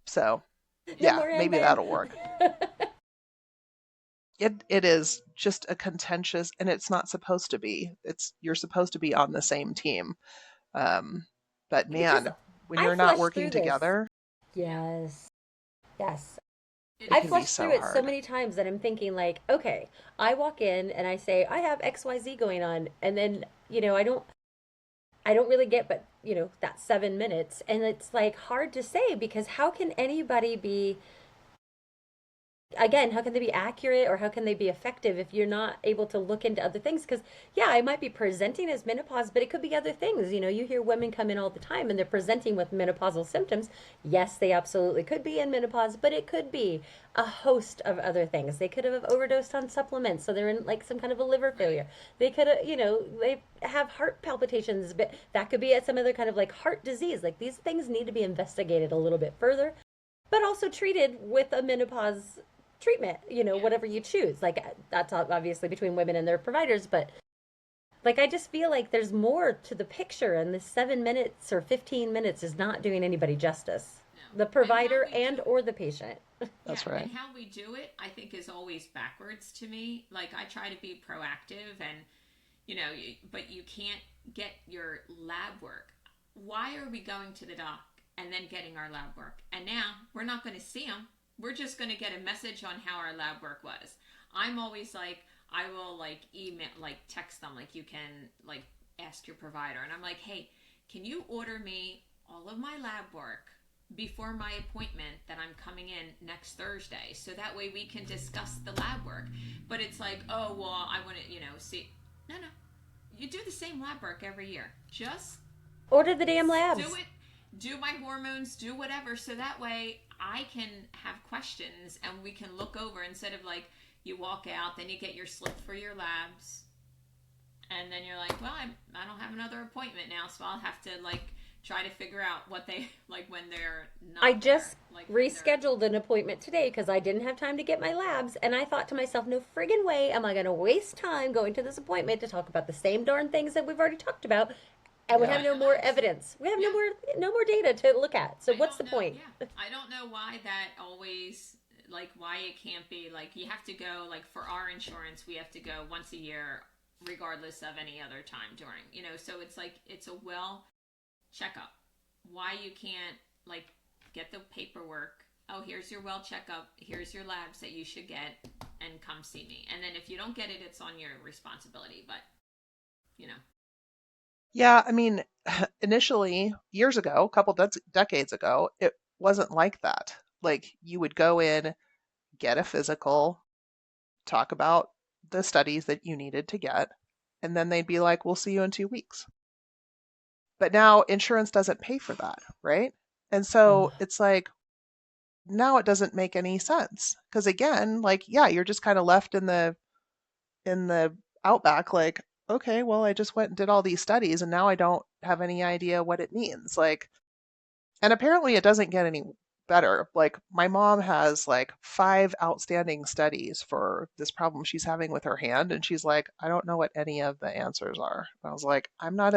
so No yeah, more and maybe then. that'll work. It is just a contentious, and it's not supposed to be. You're supposed to be on the same team. Um, but Because man, when I you're not flushed working through this. together, Yeah. Yes. Yes. It it I can be is. flushed so through it so hard. many times that I'm thinking like, okay, I walk in and I say I have XYZ going on, and then I don't really get but that 7 minutes, and it's like hard to say because how can anybody be, again, how can they be accurate or how can they be effective if you're not able to look into other things? Because yeah, I might be presenting as menopause, but it could be other things. You hear women come in all the time and they're presenting with menopausal symptoms. Yes, they absolutely could be in menopause, but it could be a host of other things. They could have overdosed on supplements, so they're in like some kind of a liver Right. failure. They could have, they have heart palpitations, but that could be some other kind of like heart disease. Like these things need to be investigated a little bit further, but also treated with a menopause treatment, Yeah. whatever you choose. Like that's obviously between women and their providers, but like I just feel like there's more to the picture, and this 7 minutes or 15 minutes is not doing anybody justice. The No. And how provider we and do or the patient. Yeah, That's right. and how we do it, I think, is always backwards to me. Like I try to be proactive, and but you can't get your lab work. Why are we going to the doc and then getting our lab work? And now we're not going to see them. We're just going to get a message on how our lab work was. I'm always like, I will like email, like text them, like you can like ask your provider, and I'm like, hey, can you order me all of my lab work before my appointment that I'm coming in next Thursday, so that way we can discuss the lab work. But it's like, oh well, I want to, see. No, no, you do the same lab work every year. Just Order the damn do labs. it. Do my hormones, do whatever, so that way I can have questions and we can look over instead of like you walk out, then you get your slip for your labs, and then you're like, well, I don't have another appointment now, so I'll have to like try to figure out what they like when they're I not there, just like when they're rescheduled an appointment today because I didn't have time to get my labs, and I thought to myself, no friggin' way am I going to waste time going to this appointment to talk about the same darn things that we've already talked about, and we Yeah. have find no the more labs. evidence. We have Yeah, no more data to look at. So I what's the don't know. point? Yeah, I don't know why that always like why it can't be like you have to go like for our insurance we have to go once a year regardless of any other time during so it's like it's a well checkup. Why you can't like get the paperwork? Oh, here's your well checkup. Here's your labs that you should get, and come see me. And then if you don't get it, it's on your responsibility. But you know, Yeah, I mean, initially, years ago, a couple decades ago, it wasn't like that. Like you would go in, get a physical, talk about the studies that you needed to get, and then they'd be like, we'll see you in 2 weeks. But now insurance doesn't pay for that, right? And Ugh. so it's like, now it doesn't make any sense. Because again, like, yeah, you're just kind of left in the outback, like, okay, well, I just went and did all these studies and now I don't have any idea what it means. Like, and apparently it doesn't get any better. Like, my mom has like 5 outstanding studies for this problem she's having with her hand, and she's like, I don't know what any of the answers are. And I was like, I'm not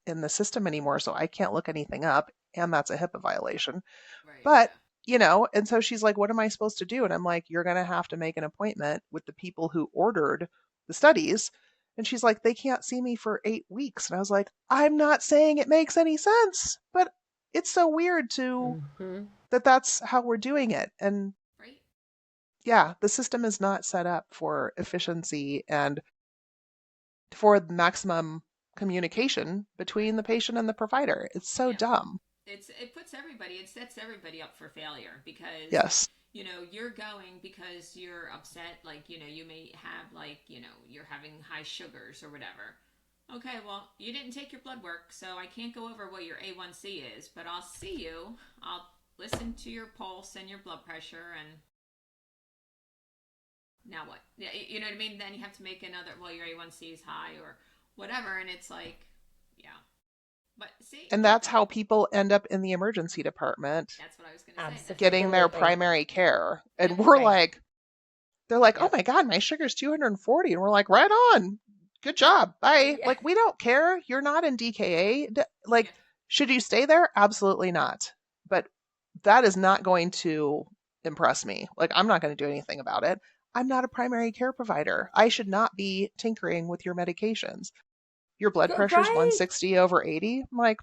in the system anymore, so I can't look anything up, and that's a HIPAA violation. Right. But, Yeah. and so she's like, what am I supposed to do? And I'm like, you're going to have to make an appointment with the people who ordered the studies. And she's like, they can't see me for 8 weeks. And I was like, I'm not saying it makes any sense, but it's so weird Hmm. that's how we're doing it. And Right. yeah, the system is not set up for efficiency and for maximum communication between Right. the patient and the provider. It's so Yeah. dumb. It sets everybody up for failure because Yes. you're going because you're upset, like you may have, like you're having high sugars or whatever. Okay, well, you didn't take your blood work, so I can't go over what your A1C is, but I'll see you. I'll listen to your pulse and your blood pressure, and now what? Yeah, you know what I mean? Then you have to make another, well, your A1C is high or whatever, and it's like, yeah. But see, And that's how people end up in the emergency department that's what I was going to say. That's how getting people their end up. Absolutely. primary care. Yep. And we're Right. like, they're like, oh Yep. my God, my sugar's 240. And we're like, right on. Good job. Bye. Yeah. Like, we don't care. You're not in DKA. Yeah. Like, should you stay there? Absolutely not. But that is not going to impress me. Like, I'm not going to do anything about it. I'm not a primary care provider. I should not be tinkering with your medications. Your blood pressure's Right. 160 over 80. I'm like,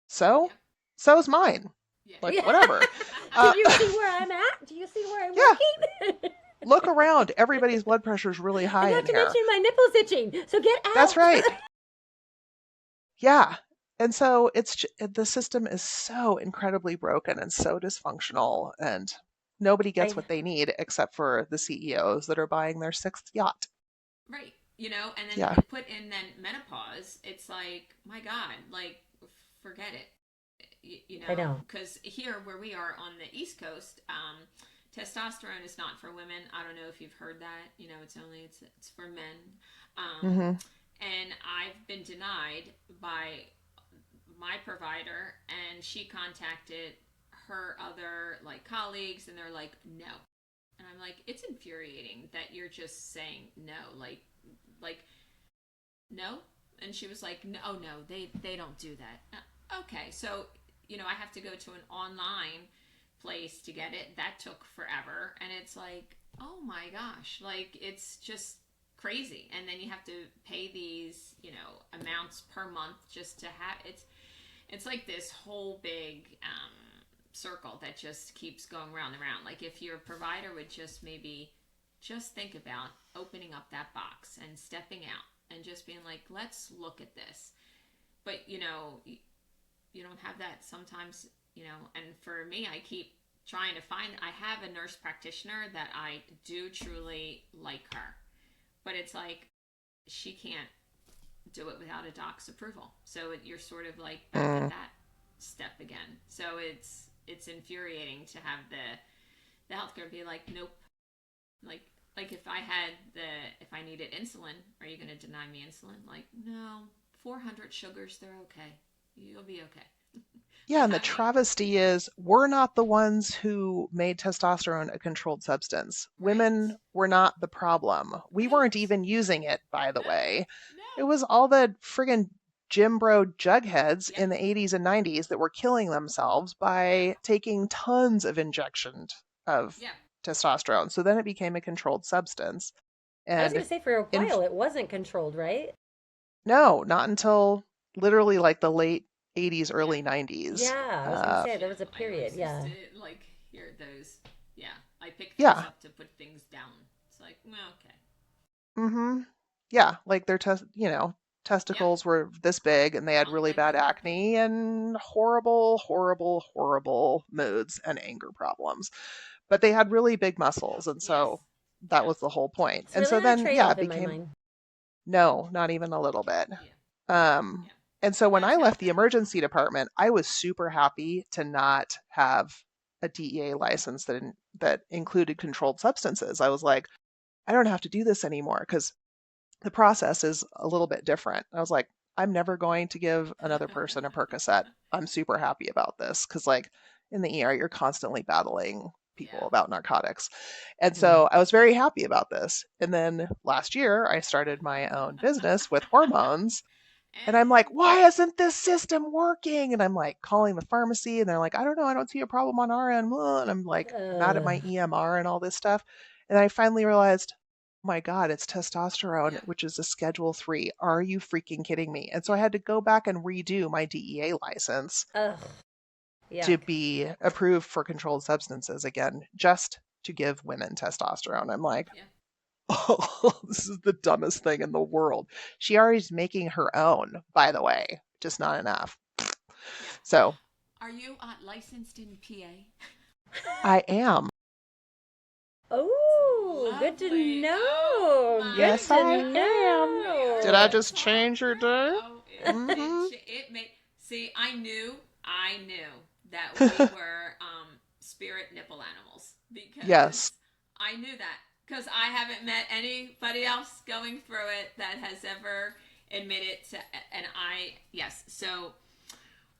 so? Yep. So's mine. Yeah. Like, Yeah. whatever. Do Uh, you see where I'm at? Do you see where I'm yeah, working? look around. Everybody's blood pressure's really And high not in to here. mention my nipples itching. So get That's out. right. Yeah. And so the system is so incredibly broken and so dysfunctional, and nobody gets I what they need except for the CEOs that are buying their sixth yacht. Right. And then Yeah. put in then menopause. It's like, my God, like, forget it. I know. Because here where we are on the East Coast, testosterone is not for women. I don't know if you've heard that. It's for men. Um, Hmm. and I've been denied by my provider, and she contacted her other like colleagues, and they're like, no. And I'm like, it's infuriating that you're just saying no, like no. And she was like, no, oh no, they don't do that. Okay, so I have to go to an online place to get it. That took forever, and it's like, oh my gosh, like it's just crazy. And then you have to pay these amounts per month just to have it's like this whole big circle that just keeps going round and round. Like if your provider would just maybe just think about opening up that box and stepping out and just being like, let's look at this. But you don't have that sometimes, and for me, I keep trying to find, I have a nurse practitioner that I do truly like her, but it's like she can't do it without a doc's approval. So you're sort of like back at Mm. that step again. So it's infuriating to have the healthcare be like, nope. Like if I needed insulin, are you going to deny me insulin? Like, no, 400 sugars, they're okay. You'll be okay. Yeah, Like, and the how do you? travesty is we're not the ones who made testosterone a controlled substance. Right. Women were not the problem. We weren't Right. even using it, by the No. way. It No. was all the friggin' Jim Bro jugheads Yep. in the 80s and 90s that were killing themselves Yep. by taking tons of injections of Yep. testosterone. So then it became a controlled substance. I was going And to say for a in while it wasn't controlled, right? no, not until literally like the late 80s, Yep. early 90s. Yeah, I was going to Uh, say Gosh, there yeah. was a I period. always used Yeah. to like hear those. Yeah. I pick things yeah. up to put things down. It's like, well, okay. Hmm. Yeah, like their Yep. testicles were this big and they had Well, really then bad you're okay. acne and horrible, horrible, horrible moods and anger problems. But they had really big muscles, and Yes. so that Yep. was the whole point. It's And really so not a then trade yeah, it off in my became mind. no, not even a little bit. Yeah. Um Yeah. and so And when that's I how left the emergency department, I was super happy to not have a DEA license that included controlled substances. I was like, I don't have to do this anymore because the process is a little bit different. I was like, I'm never going to give another person a Percocet. I'm super happy about this because, like, in the ER, you're constantly battling people Yeah. about narcotics. And Hmm. so I was very happy about this. And then last year, I started my own business with hormones. And I'm like, why isn't this system working? And I'm like calling the pharmacy and they're like, I don't know, I don't see a problem on our end. And I'm like mad at Ugh. my EMR and all this stuff. And I finally realized, oh my God, it's testosterone, Yeah. which is a Schedule 3. Are you freaking kidding me? And so I Yeah. had to go back and redo my DEA license Ugh. to Yuck. be approved for controlled substances again, just to give women testosterone. I'm like, Yeah. oh, this is the dumbest thing in the world. She already's making her own, by the way, just not enough. Yeah. So Are you licensed in PA? I am. Oh, good to Lovely. Oh know. my Good Yes, to I goodness. am. We are Did I know. gonna just talk, change your girl. day? Oh, Mm-hmm. it made. See, I knew that we were spirit nipple animals Yes, because I knew that because I haven't met anybody else going through it that has ever admitted to, and I yes. So,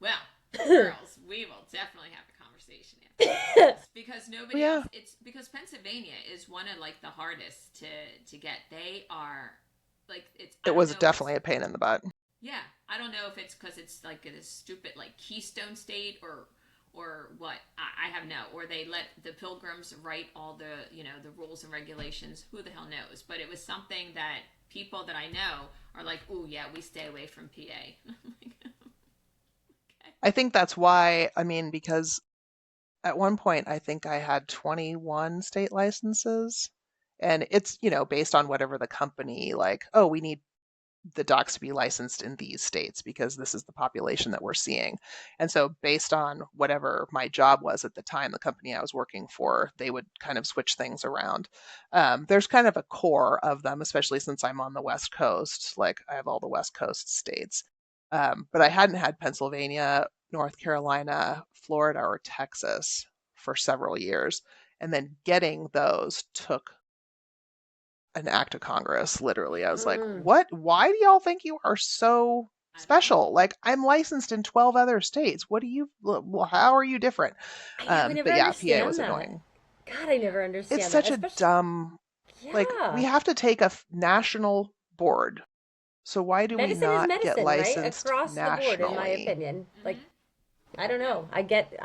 well, girls, we will definitely have a conversation after this because nobody else. yeah. It's because Pennsylvania is one of like the hardest to get. They are like it's. I It don't was know if it's definitely a pain in the butt. yeah. I don't know if it's because it's like this stupid like Keystone State or what. I have no. Or they let the pilgrims write all the the rules and regulations. Who the hell knows? But it was something that people that I know are like, oh yeah, we stay away from PA. I'm like, okay. I think that's why, I mean, because at one point I think I had 21 state licenses. And it's, based on whatever the company, like, oh, we need the docs to be licensed in these states because this is the population that we're seeing. And so, based on whatever my job was at the time, the company I was working for, they would kind of switch things around. There's kind of a core of them, especially since I'm on the West Coast. Like, I have all the West Coast states. But I hadn't had Pennsylvania, North Carolina, Florida, or Texas for several years. And then getting those took an act of Congress, literally. I was like, Mm. what? Why do y'all think you are so I don't know. special? Like, I'm licensed in 12 other states. What do you, how are you different? I know, I never But yeah, PA understand was that. annoying. God, I Yeah. never It's understand that. such a Especially, dumb, like, we yeah. have to take a national board. So why do we Medicine is not get medicine, right? licensed Across the board, in my nationally? opinion. Like, Mm-hmm. I don't Yeah. know. I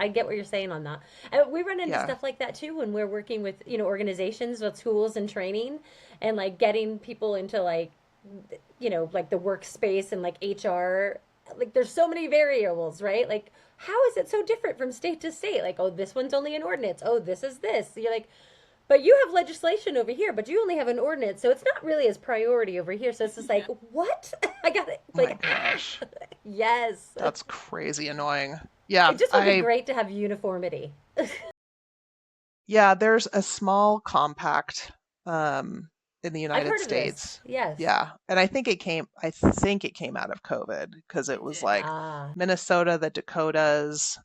get what you're saying on that. And we run into Yeah. stuff like that too when we're working with, organizations with schools and training and like getting people into like like the workspace and like HR. Like there's so many variables, right? Like how is it so different from state to state? Like, oh, this one's only an ordinance. Oh, this is this. So you're like, but you have legislation over here, but you only have an ordinance, so it's not really as priority over here. So it's just like, Yeah. what? I got it. Oh my Like, gosh. yes. That's crazy annoying. Yeah, It just would be great to have uniformity. there's a small compact in the I've United heard of this. States. Yes. Yeah, and I think it came out of COVID because it It was did. like Ah, Minnesota, the Dakotas,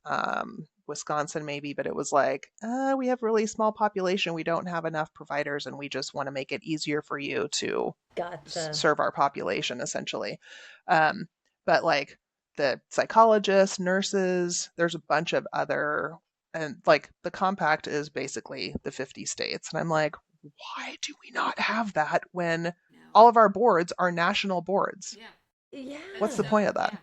Wisconsin maybe, but it was like, we have really small population, we don't have enough providers, and we just want to make it easier for you to gotcha. serve our population essentially. Um, but like the psychologists, nurses, there's a bunch of other, and like the compact is basically the 50 states. And I'm like, why do we not have that when No. all of our boards are national boards? Yeah. That's What's the Yeah. point so of that? yeah.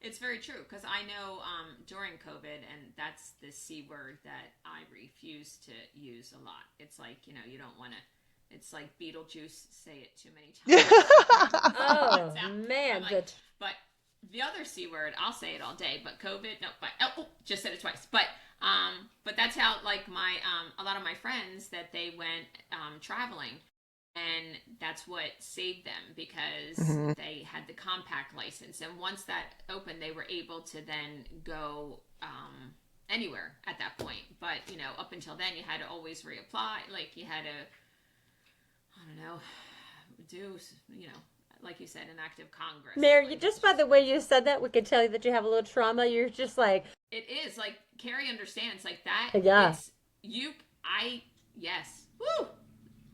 It's very true because I know during COVID, and that's the C word that I refuse to use a lot. It's like you don't want to. It's like Beetlejuice. Say it too many times. Oh It's out. I'm man, like, the but the other C word, I'll say it all day. But COVID, no, but just said it twice. But that's how like my a lot of my friends that they went traveling, and that's what saved them because Hmm. they had the compact license, and once that opened they were able to then go anywhere at that point. But up until then you had to always reapply, like you had to, I don't know, do like you said, an act of Congress. Mary, Like just it's by just the way you said that, we could tell you that you have a little trauma. You're just like, it is like Carrie understands like that. yeah, It's you. I yes. Woo.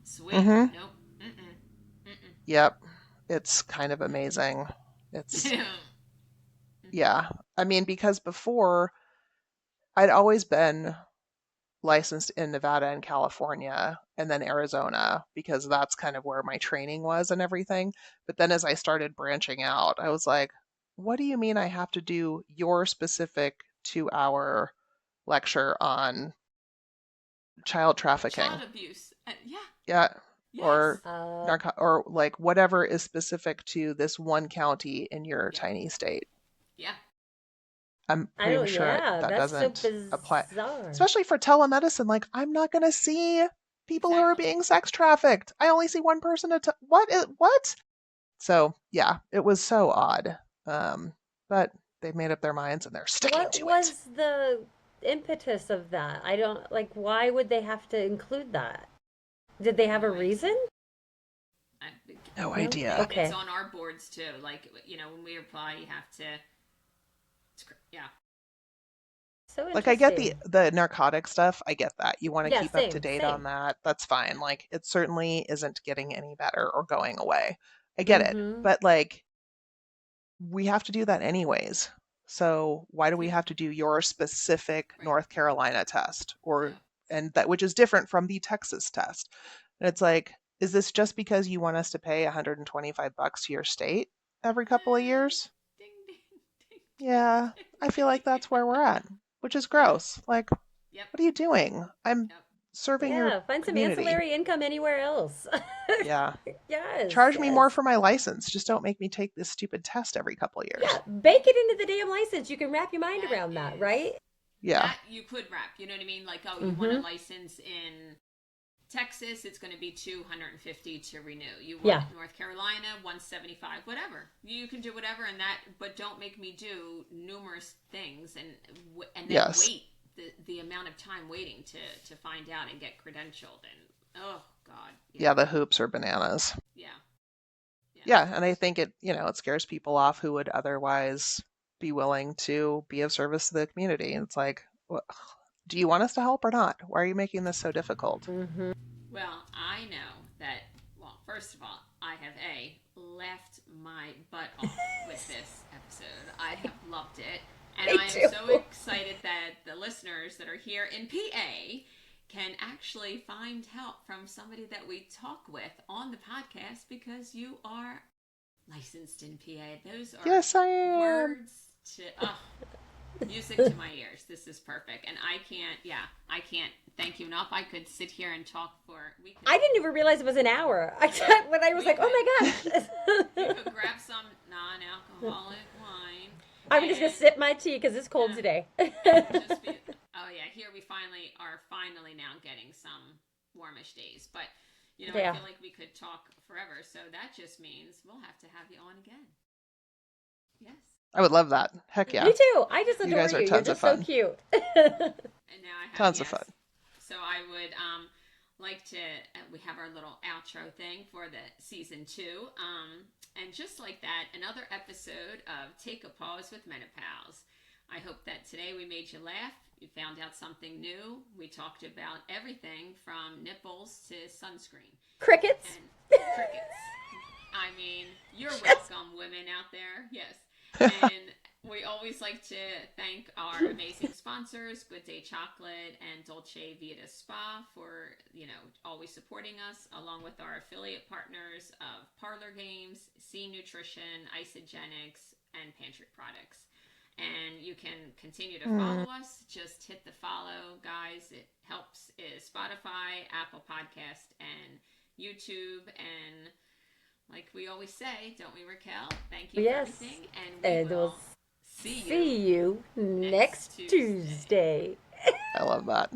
Sweet. Hmm. Nope. Mm-mm. Mm-mm. Yep. It's kind of amazing. It's, Mm-hmm. yeah. I mean, because before I'd always been licensed in Nevada and California and then Arizona because that's kind of where my training was and everything. But then as I started branching out, I was like, what do you mean I have to do your specific 2-hour lecture on child trafficking? Child abuse. Yeah. Yeah. Yes. Or or like whatever is specific to this one county in your Yep. tiny state. Yeah. I'm I pretty don't, sure yeah, that that's so doesn't apply, bizarre. especially for telemedicine. Like, I'm not going to see people who are Exactly. being sex trafficked. I only see one person at what? So yeah, it was so odd. But they've made up their minds and they're sticking What to it. was the impetus of that? I don't, like, why would they have to include that? Did they have No a idea. reason? I, No No? idea. it's Okay. on our boards too. Like, when we apply, you have to. Yeah. So Like, I get interesting. the narcotic stuff. I get that. You want to Yeah, keep up to same, date on same. that. That's fine. Like, it certainly isn't getting any better or going away. I get it. Mm-hmm. But like, we have to do that anyways. So why do we Yeah. have to do your specific Right. North Carolina test, or Yeah. and that, which is different from the Texas test? And it's like, is this just because you want us to pay $125 to your state every couple of years? Ding, ding, ding, ding, Yeah, I feel like ding. that's where we're at, which is Yeah. gross. Like, Yep. what are you doing? I'm Yep. serving your Yeah, find some community. ancillary income anywhere else. Yeah. Yes, Charge me more yes. for my license. Just don't make me take this stupid test every couple of years. Yeah, bake it into the damn license. You can wrap your mind That around that, is right? Yeah. that you could wrap. You know what I mean? Like, oh, you want a Mm-hmm. license in Texas, it's going to be $250 to renew. You want Yeah. it in North Carolina, $175, whatever. You can do whatever in that, but don't make me do numerous things and then Yes. wait the amount of time waiting to find out and get credentialed. And oh god, Yeah, the hoops are bananas. yeah, yeah, Yeah, and I think it scares people off who would otherwise be willing to be of service to the community. And it's like, do you want us to help or not? Why are you making this so difficult? Mm-hmm. Well, I know that. Well, first of all, I have laughed my butt off with this episode. I have loved it, and Me I am too. so excited that the listeners that are here in PA can actually find help from somebody that we talk with on the podcast because you are licensed in PA. Those are Yes, I am. words to music to my ears. This is perfect, and I can't thank you enough. I could sit here and talk for we could. I didn't even realize it was an hour. When I was We like, oh my You gosh. could grab some non-alcoholic wine. I'm just gonna sip my tea because it's cold Yeah. today. Just be, oh yeah, here we finally now getting some warmish days, but Yeah. I feel like we could talk forever. So that just means we'll have to have you on again. Yes. I would love that. Heck yeah. Me too. I just Okay. You adore guys are you. You're tons of just so fun. cute. And now I have Tons of yes. fun. So I would like to. We have our little outro thing for the season 2. And just like that, another episode of Take a Pause with Menopause. I hope that today we made you laugh. You found out something new. We talked about everything from nipples to sunscreen Crickets. and crickets. I mean, you're welcome, women out there. Yes. And we always like to thank our amazing sponsors, Good Day Chocolate and Dolce Vita Spa, for always supporting us, along with our affiliate partners of Parlor Games, C Nutrition, Isogenics, and Pantry Products. And you can continue to follow us. Just hit the follow, guys. It helps. Is Spotify, Apple Podcast, and YouTube. And like we always say, don't we, Raquel? Thank you Yes. for everything, and And we we'll will see see you next Tuesday. I love that.